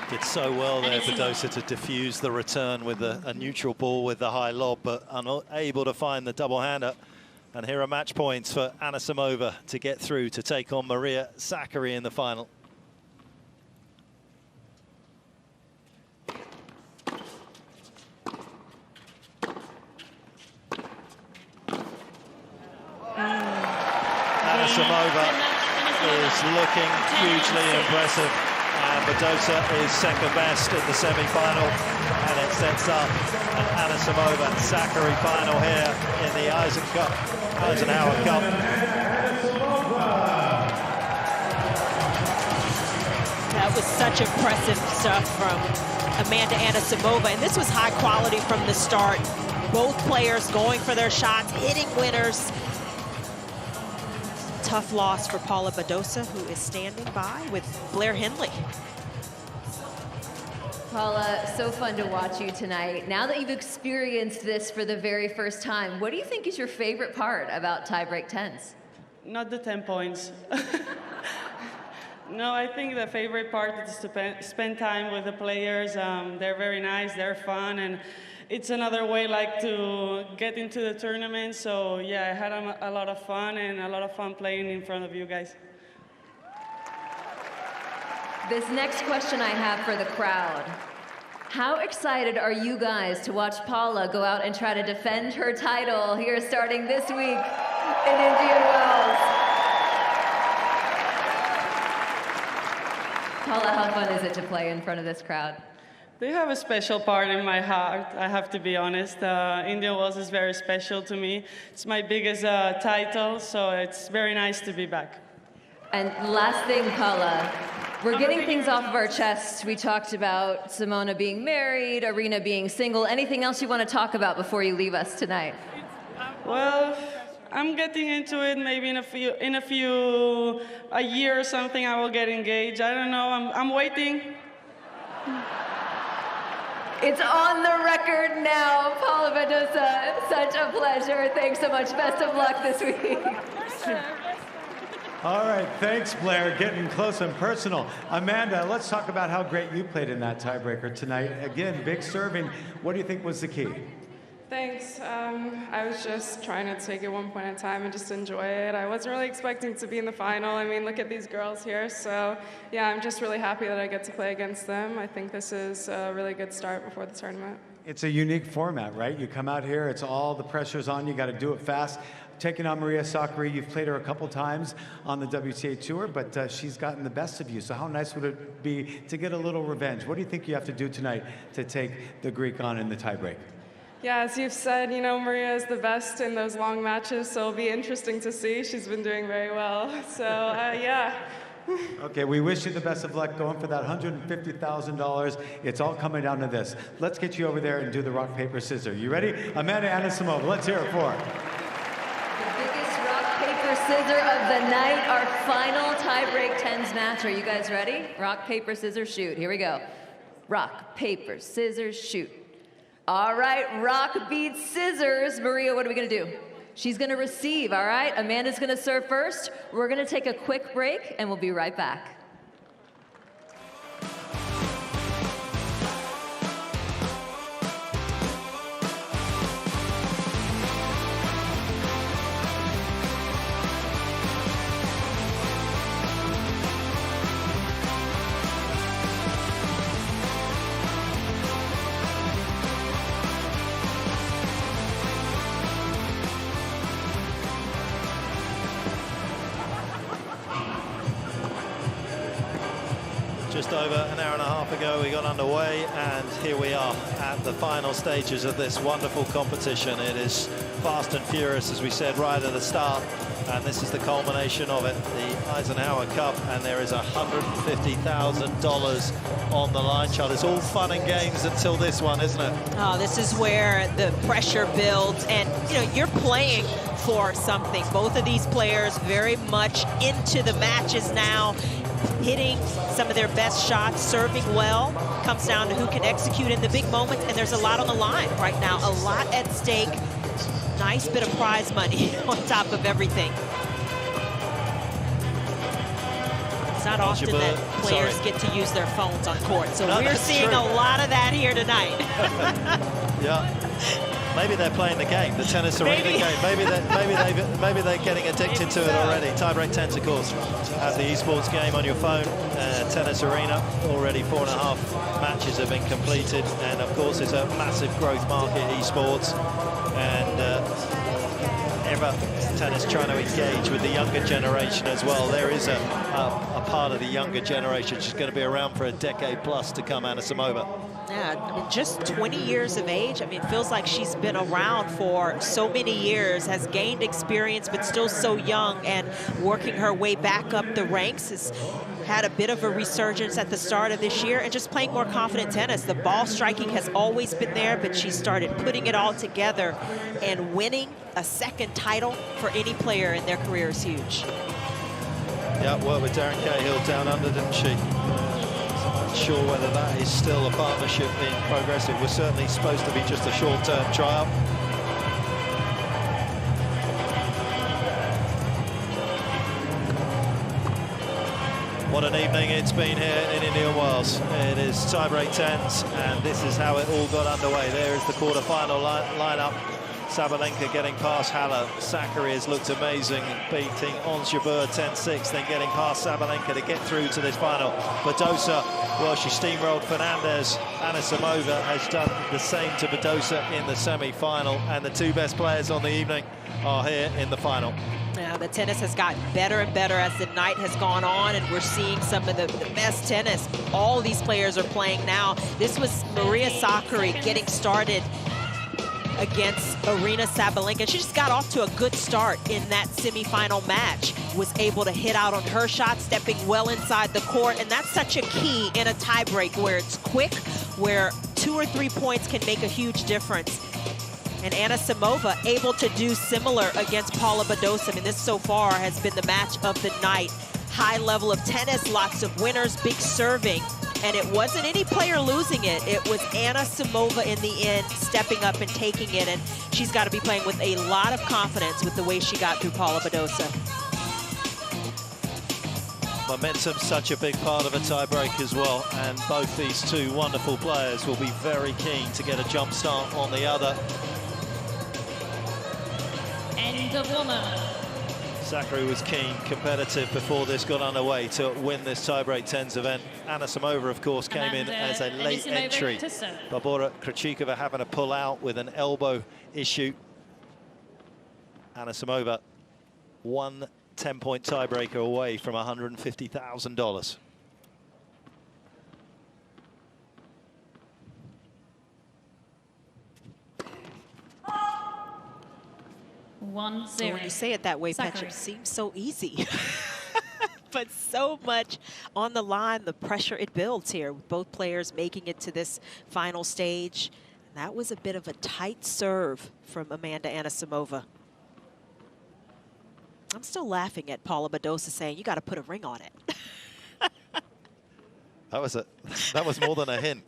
Did so well there, Badosa, to diffuse the return with a neutral ball with the high lob, but unable to find the double-hander. And here are match points for Anisimova to get through to take on Maria Sakkari in the final. Anisimova is looking hugely impressive. And Badosa is second best in the semi-final, and it sets up an Anisimova Sakkari final here in the Eisenhower Cup. That was such impressive stuff from Amanda Anisimova, and this was high quality from the start. Both players going for their shots, hitting winners. Tough loss for Paula Badosa, who is standing by with Blair Henley. Paula, so fun to watch you tonight. Now that you've experienced this for the very first time, what do you think is your favorite part about tiebreak 10s? Not the 10 points. No, I think the favorite part is to spend time with the players. They're very nice, they're fun, and it's another way like to get into the tournament. So yeah, I had a lot of fun, and a lot of fun playing in front of you guys. This next question I have for the crowd. How excited are you guys to watch Paula go out and try to defend her title here starting this week in Indian Wells? Paula, how fun is it to play in front of this crowd? They have a special part in my heart, I have to be honest. Indian Wells is very special to me. It's my biggest title, so it's very nice to be back. And last thing, Paula, we're getting things off of our chests. We talked about Simona being married, Aryna being single. Anything else you want to talk about before you leave us tonight? Well, I'm getting into it. Maybe a year or something, I will get engaged. I don't know. I'm waiting. It's on the record now. Paula Badosa, such a pleasure. Thanks so much. Best of luck this week. All right, thanks, Blair. Getting close and personal. Amanda, let's talk about how great you played in that tiebreaker tonight. Again, big serving. What do you think was the key? Thanks. I was just trying to take it one point at a time and just enjoy it. I wasn't really expecting to be in the final. I mean, look at these girls here. So, yeah, I'm just really happy that I get to play against them. I think this is a really good start before the tournament. It's a unique format, right? You come out here, it's all the pressure's on, you got to do it fast. Taking on Maria Sakkari, you've played her a couple times on the WTA Tour, but she's gotten the best of you. So how nice would it be to get a little revenge? What do you think you have to do tonight to take the Greek on in the tiebreak? Yeah, as you've said, you know, Maria is the best in those long matches, so it'll be interesting to see. She's been doing very well. So, yeah. Okay, we wish you the best of luck going for that $150,000. It's all coming down to this. Let's get you over there and do the rock, paper, scissors. You ready? Amanda Anisimova, let's hear it for her. Paper, scissors of the night, our final tiebreak 10s match. Are you guys ready? Rock, paper, scissors, shoot. Here we go. Rock, paper, scissors, shoot. All right, rock beats scissors. Maria, what are we gonna do? She's gonna receive, all right? Amanda's gonna serve first. We're gonna take a quick break and we'll be right back. Just over an hour and a half ago, we got underway, and here we are at the final stages of this wonderful competition. It is fast and furious, as we said right at the start, and this is the culmination of it, the Eisenhower Cup, and there is $150,000 on the line, Charlie. It's all fun and games until this one, isn't it? Oh, this is where the pressure builds, and you know, you're playing for something. Both of these players very much into the matches now, hitting some of their best shots, serving well. Comes down to who can execute in the big moments, and there's a lot on the line right now, a lot at stake. Nice bit of prize money on top of everything. It's not often that players get to use their phones on court, so we're seeing a lot of that here tonight. Yeah. Maybe they're playing the game, the tennis arena game. Maybe they're getting addicted to it already. Tiebreak 10s, of course, at the esports game on your phone. Tennis arena, already 4.5 matches have been completed, and of course it's a massive growth market, esports, and ever tennis trying to engage with the younger generation as well. There is a part of the younger generation which is going to be around for a decade plus to come, Anisimova. Yeah, I mean, just 20 years of age. I mean, it feels like she's been around for so many years, has gained experience, but still so young, and working her way back up the ranks. Has had a bit of a resurgence at the start of this year, and just playing more confident tennis. The ball striking has always been there, but she started putting it all together, and winning a second title for any player in their career is huge. Yeah, worked with Darren Cahill down under, didn't she? Not sure whether that is still a partnership in progress. It was certainly supposed to be just a short-term trial. What an evening it's been here in Indian Wells. It is tiebreak 10s, and this is how it all got underway. There is the quarter-final lineup Sabalenka getting past Haller. Sakkari has looked amazing, beating Ons Jabeur 10-6, then getting past Sabalenka to get through to this final. Badosa, well, she steamrolled Fernandez. Anisimova has done the same to Badosa in the semi-final, and the two best players on the evening are here in the final. Yeah, the tennis has gotten better and better as the night has gone on, and we're seeing some of the best tennis all these players are playing now. This was Maria Sakkari getting started against Aryna Sabalenka. She just got off to a good start in that semifinal match. Was able to hit out on her shot, stepping well inside the court, and that's such a key in a tiebreak where it's quick, where 2 or 3 points can make a huge difference. And Anisimova able to do similar against Paula Badosa. I mean, this so far has been the match of the night. High level of tennis, lots of winners, big serving. And it wasn't any player losing it. It was Anisimova in the end stepping up and taking it. And she's got to be playing with a lot of confidence with the way she got through Paula Badosa. Momentum's such a big part of a tiebreak as well, and both these two wonderful players will be very keen to get a jump start on the other. End of woman. Sakkari was keen, competitive before this got underway to win this tiebreak 10s event. Anisimova, of course, came in as a late entry. Barbora Krejcikova having to pull out with an elbow issue. Anisimova, 1 10-point tiebreaker away from $150,000. 1-0. When you say it that way, Petra, it seems so easy. But so much on the line, the pressure it builds here, with both players making it to this final stage. That was a bit of a tight serve from Amanda Anisimova. I'm still laughing at Paula Badosa saying, you got to put a ring on it. That was more than a hint.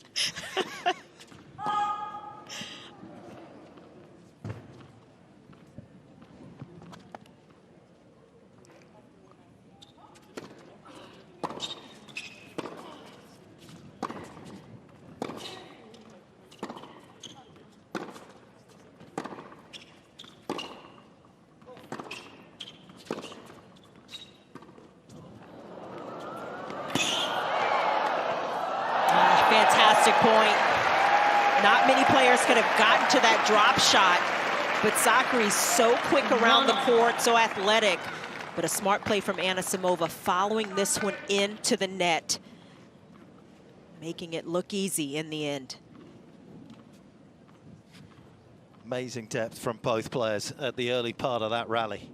Fantastic point. Not many players could have gotten to that drop shot, but Sakkari's so quick around the court, so athletic. But a smart play from Anisimova following this one into the net, making it look easy in the end. Amazing depth from both players at the early part of that rally.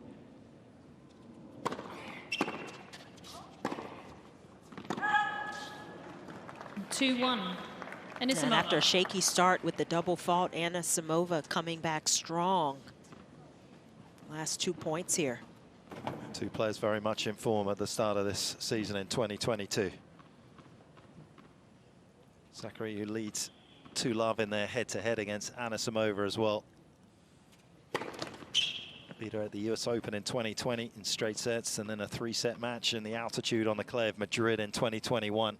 And after a shaky start with the double fault, Anisimova coming back strong. Last 2 points here. Two players very much in form at the start of this season in 2022. Sakkari, who leads 2-love in their head-to-head against Anisimova as well. Beat her at the US Open in 2020 in straight sets, and then a 3-set match in the altitude on the clay of Madrid in 2021.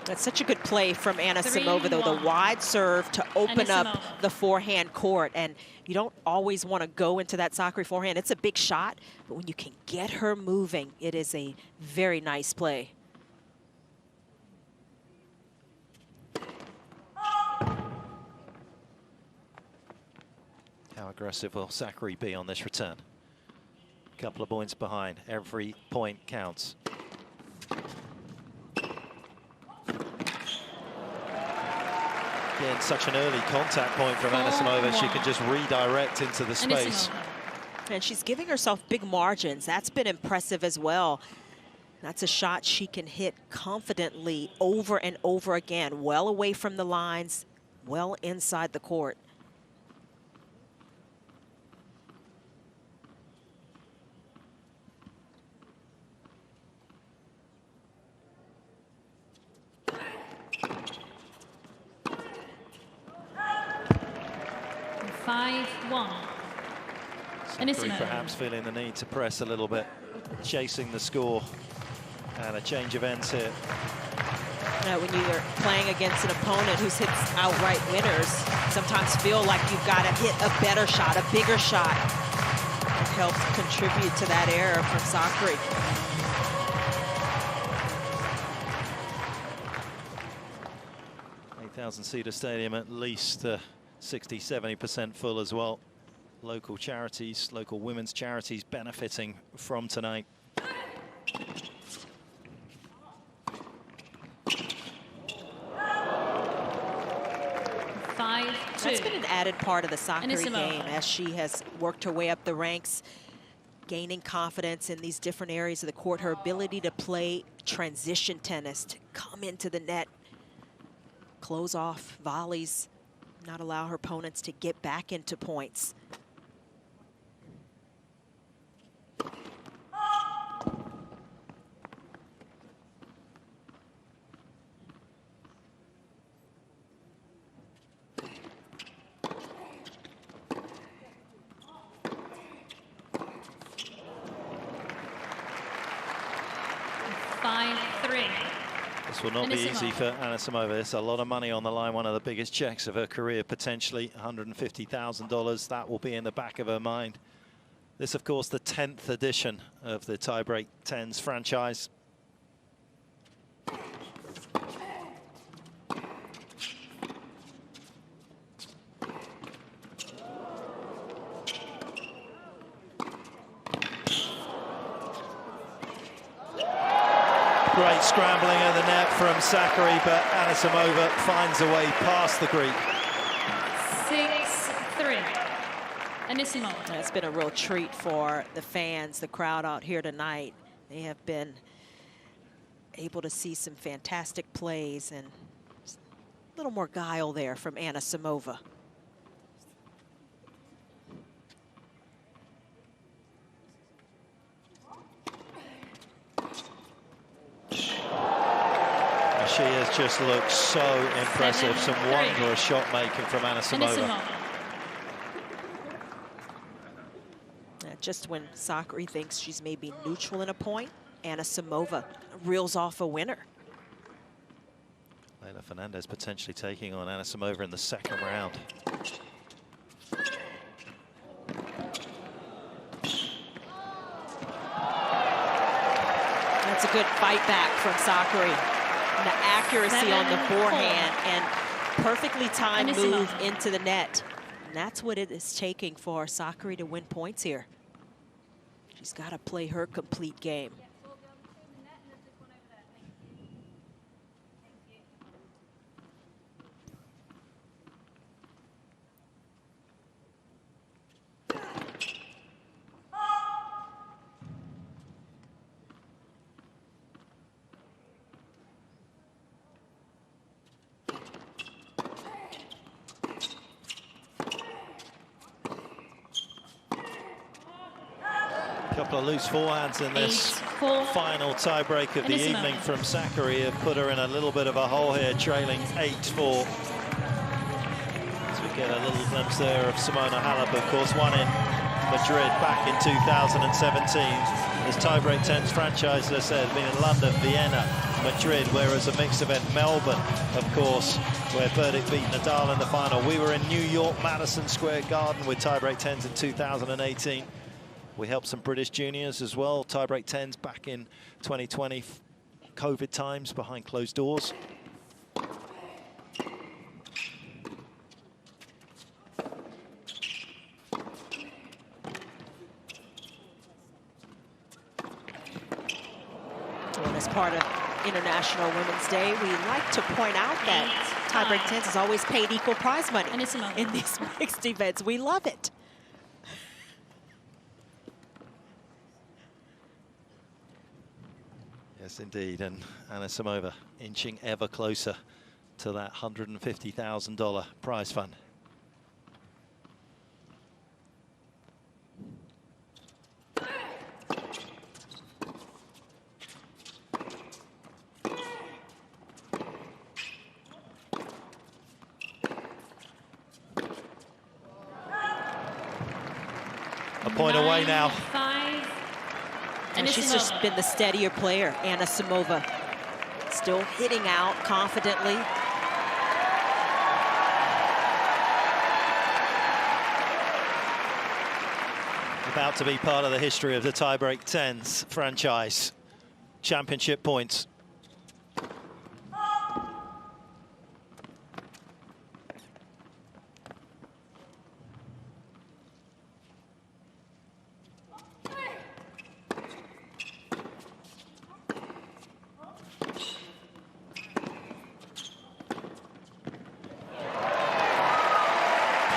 That's such a good play from Anisimova, though, the wide serve to open up the forehand court. And you don't always want to go into that Sakkari forehand. It's a big shot, but when you can get her moving, it is a very nice play. How aggressive will Sakkari be on this return? A couple of points behind. Every point counts. Again, such an early contact point from Anisimova. She can just redirect into the space. And she's giving herself big margins. That's been impressive as well. That's a shot she can hit confidently over and over again, well away from the lines, well inside the court. Sakkari perhaps feeling the need to press a little bit, chasing the score, and a change of ends here. When you're playing against an opponent who hits outright winners, sometimes feel like you've got to hit a better shot, a bigger shot. It helps contribute to that error from Sakkari. 8,000-seater stadium, at least 60–70% full as well. Local charities, local women's charities benefiting from tonight. That's been an added part of the Sakkari game as she has worked her way up the ranks, gaining confidence in these different areas of the court. Her ability to play transition tennis, to come into the net, close off volleys, not allow her opponents to get back into points. This will not be easy for Anisimova. There's a lot of money on the line, one of the biggest checks of her career, potentially $150,000. That will be in the back of her mind. This, of course, the 10th edition of the Tiebreak Tens franchise. Great scrambling at the net from Sakkari, but Anisimova finds a way past the Greek. 6-3. Anisimova. It's been a real treat for the fans, the crowd out here tonight. They have been able to see some fantastic plays and a little more guile there from Anisimova. She has just looked so impressive. Some wondrous shot making from Anisimova. Just when Sakkari thinks she's maybe neutral in a point, Anisimova reels off a winner. Leylah Fernandez potentially taking on Anisimova in the second round. That's a good fight back from Sakkari. And the accuracy on the forehand and perfectly timed move into the net. And that's what it is taking for Sakkari to win points here. She's got to play her complete game. Couple of loose forehands in this final tiebreak of the evening from Sakkari have put her in a little bit of a hole here, trailing 8-4. As we get a little glimpse there of Simona Halep, of course, won in Madrid back in 2017. This Tiebreak Tens franchise, as I said, has been in London, Vienna, Madrid, whereas a mixed event, Melbourne, of course, where Berdych beat Nadal in the final. We were in New York, Madison Square Garden with Tiebreak Tens in 2018. We helped some British juniors as well. Tiebreak Tens back in 2020, COVID times, behind closed doors. And as part of International Women's Day, we like to point out that Tiebreak Tens has always paid equal prize money in these mixed events. We love it. Yes, indeed, and Anisimova inching ever closer to that $150,000 prize fund. A point away now. And she's just been the steadier player, Anisimova. Still hitting out confidently. About to be part of the history of the Tiebreak 10s franchise. Championship points.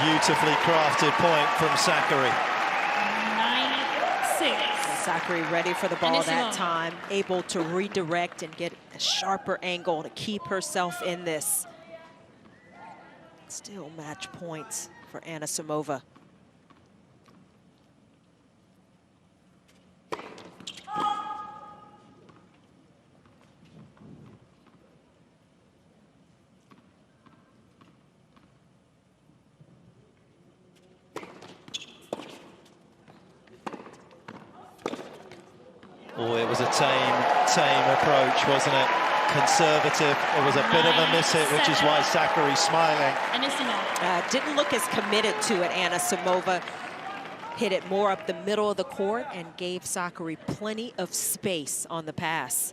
Beautifully crafted point from Sakkari. 9-6. Sakkari ready for the ball that time, able to redirect and get a sharper angle to keep herself in this. Still match points for Anisimova. Oh, it was a tame approach, wasn't it? Conservative. It was a bit of a miss hit, which is why Sakkari's smiling. Didn't look as committed to it. Anisimova hit it more up the middle of the court and gave Sakkari plenty of space on the pass.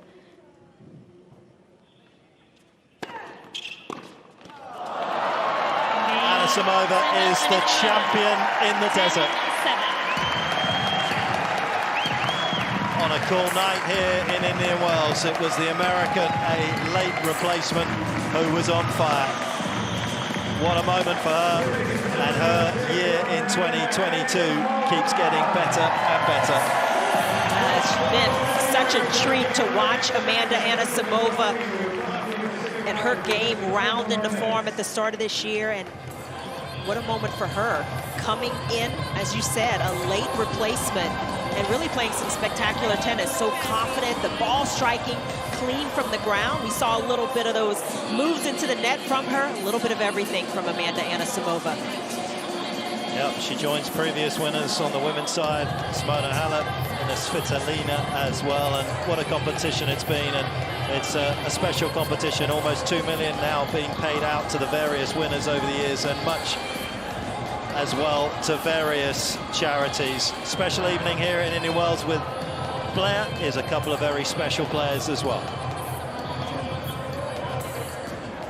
Anisimova is the champion in the desert. On a cool night here in Indian Wells, it was the American, a late replacement, who was on fire. What a moment for her, and her year in 2022 keeps getting better and better. It's been such a treat to watch Amanda Anisimova and her game round into form at the start of this year, and what a moment for her. Coming in, as you said, a late replacement, and really playing some spectacular tennis. So confident, the ball striking clean from the ground. We saw a little bit of those moves into the net from her, a little bit of everything from Amanda Anisimova. Yep, she joins previous winners on the women's side, Simona Halep and Svitolina as well, and what a competition it's been, and it's a special competition. Almost $2 million now being paid out to the various winners over the years, and much as well to various charities. Special evening here in Indian Wells with Blair. Is a couple of very special players as well.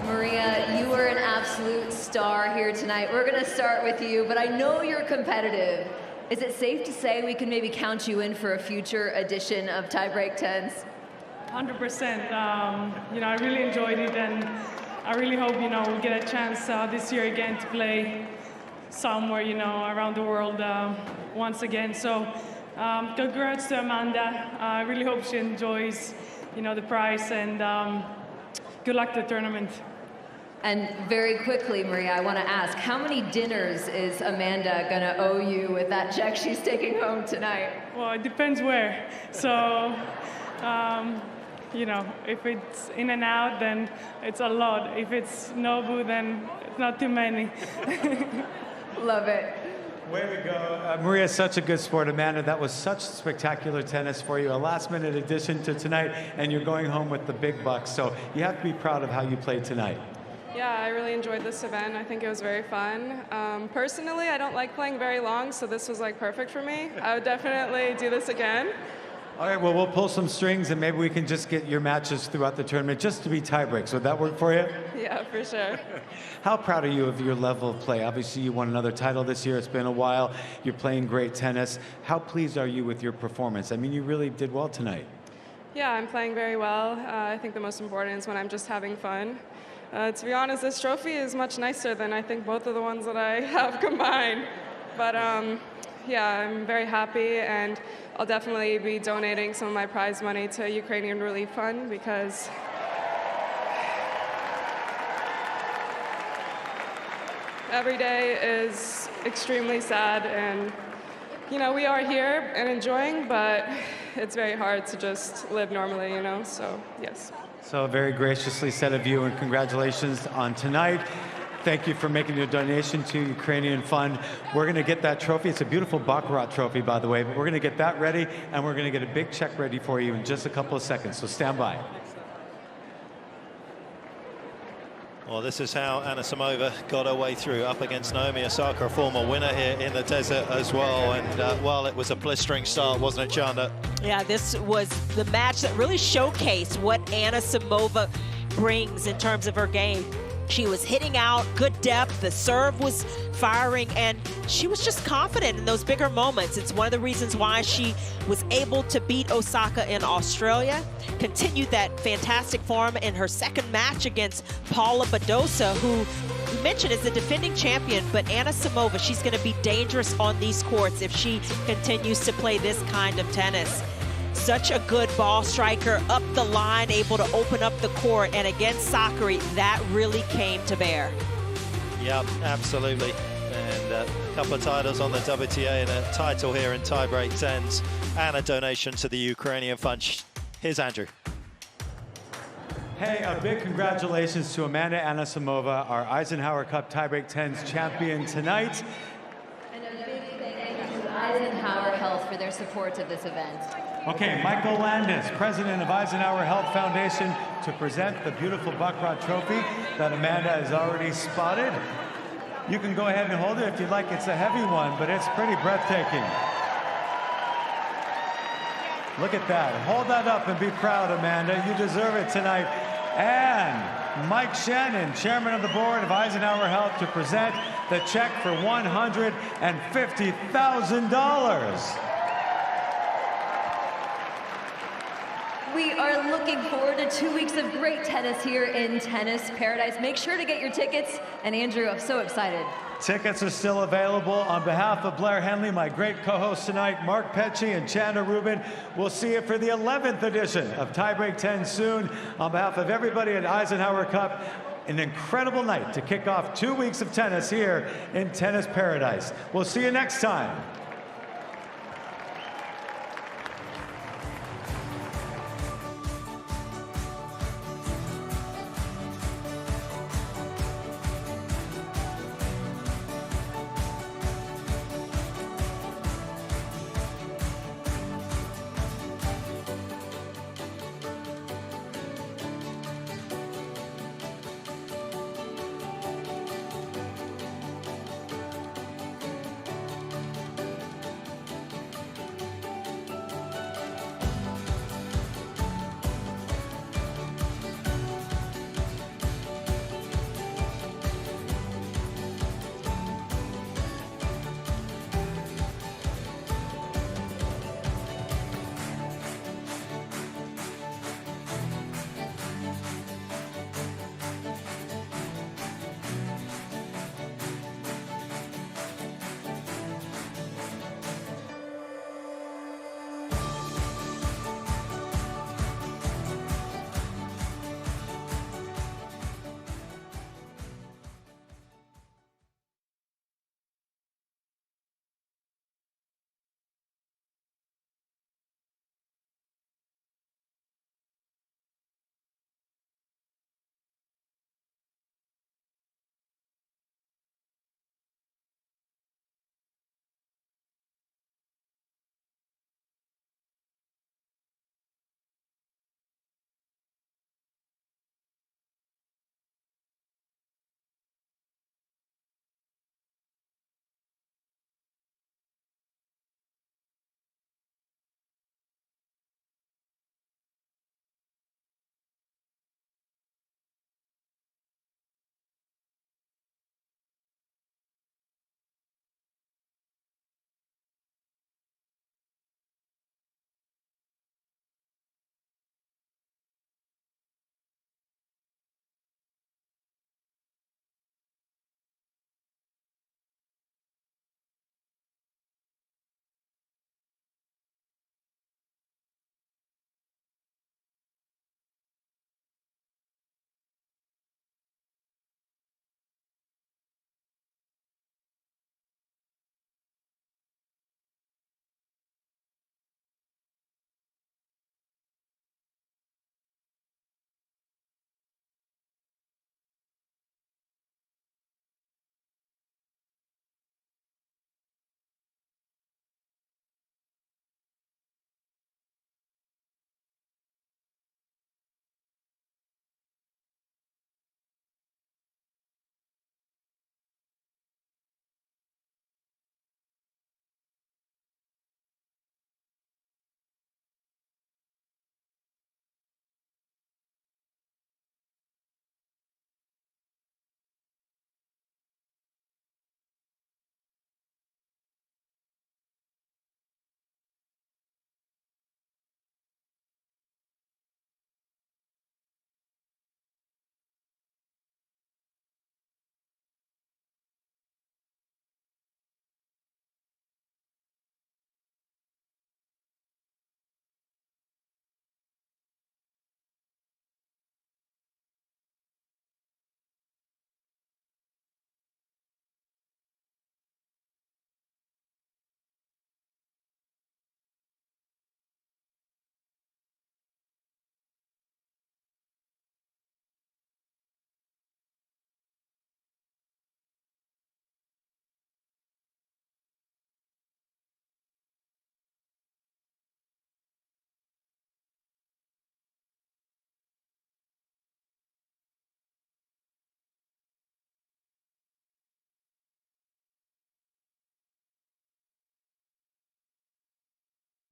Maria, you were an absolute star here tonight. We're going to start with you, but I know you're competitive. Is it safe to say we can maybe count you in for a future edition of Tiebreak 10s? 100%. You know, I really enjoyed it, and I really hope, you know, we'll get a chance this year again to play somewhere, you know, around the world once again. So congrats to Amanda. I really hope she enjoys, you know, the prize, and good luck to the tournament. And very quickly, Maria, I want to ask, how many dinners is Amanda going to owe you with that check she's taking home tonight? Well, it depends where. So, you know, if it's in and out, then it's a lot. If it's Nobu, then it's not too many. Love it. Way to go. Maria, such a good sport. Amanda, that was such spectacular tennis for you. A last-minute addition to tonight, and you're going home with the big bucks. So you have to be proud of how you played tonight. Yeah, I really enjoyed this event. I think it was very fun. Personally, I don't like playing very long, so this was like perfect for me. I would definitely do this again. All right, well, we'll pull some strings, and maybe we can just get your matches throughout the tournament just to be tie breaks. Would that work for you? Yeah, for sure. How proud are you of your level of play? Obviously, you won another title this year. It's been a while. You're playing great tennis. How pleased are you with your performance? I mean, you really did well tonight. Yeah, I'm playing very well. I think the most important is when I'm just having fun. To be honest, this trophy is much nicer than I think both of the ones that I have combined. But yeah, I'm very happy, and I'll definitely be donating some of my prize money to Ukrainian Relief Fund, because every day is extremely sad, and you know, we are here and enjoying, but it's very hard to just live normally, you know, so yes. So very graciously said of you, and congratulations on tonight. Thank you for making your donation to Ukrainian Fund. We're going to get that trophy. It's a beautiful Baccarat trophy, by the way, but we're going to get that ready, and we're going to get a big check ready for you in just a couple of seconds, so stand by. Well, this is how Anisimova got her way through, up against Naomi Osaka, a former winner here in the desert as well. And well, it was a blistering start, wasn't it, Chanda? Yeah, this was the match that really showcased what Anisimova brings in terms of her game. She was hitting out, good depth, the serve was firing, and she was just confident in those bigger moments. It's one of the reasons why she was able to beat Osaka in Australia, continued that fantastic form in her second match against Paula Badosa, who you mentioned is the defending champion, but Anisimova, she's going to be dangerous on these courts if she continues to play this kind of tennis. Such a good ball striker, up the line, able to open up the court, and against Sakkari, that really came to bear. Yep, absolutely. And a couple of titles on the WTA and a title here in tiebreak tens and a donation to the Ukrainian Fund. Here's Andrew. Hey, a big congratulations to Amanda Anisimova, our Eisenhower Cup tiebreak tens champion tonight. And a big thank you to Eisenhower Health for their support of this event. Okay, Michael Landis, president of Eisenhower Health Foundation, to present the beautiful Baccarat trophy that Amanda has already spotted. You can go ahead and hold it if you'd like. It's a heavy one, but it's pretty breathtaking. Look at that. Hold that up and be proud, Amanda. You deserve it tonight. And Mike Shannon, chairman of the board of Eisenhower Health, to present the check for $150,000. We are looking forward to 2 weeks of great tennis here in Tennis Paradise. Make sure to get your tickets. And Andrew, I'm so excited. Tickets are still available. On behalf of Blair Henley, my great co-host tonight, Mark Petchey and Chanda Rubin, we'll see you for the 11th edition of Tiebreak 10 soon. On behalf of everybody at Eisenhower Cup, an incredible night to kick off 2 weeks of tennis here in Tennis Paradise. We'll see you next time.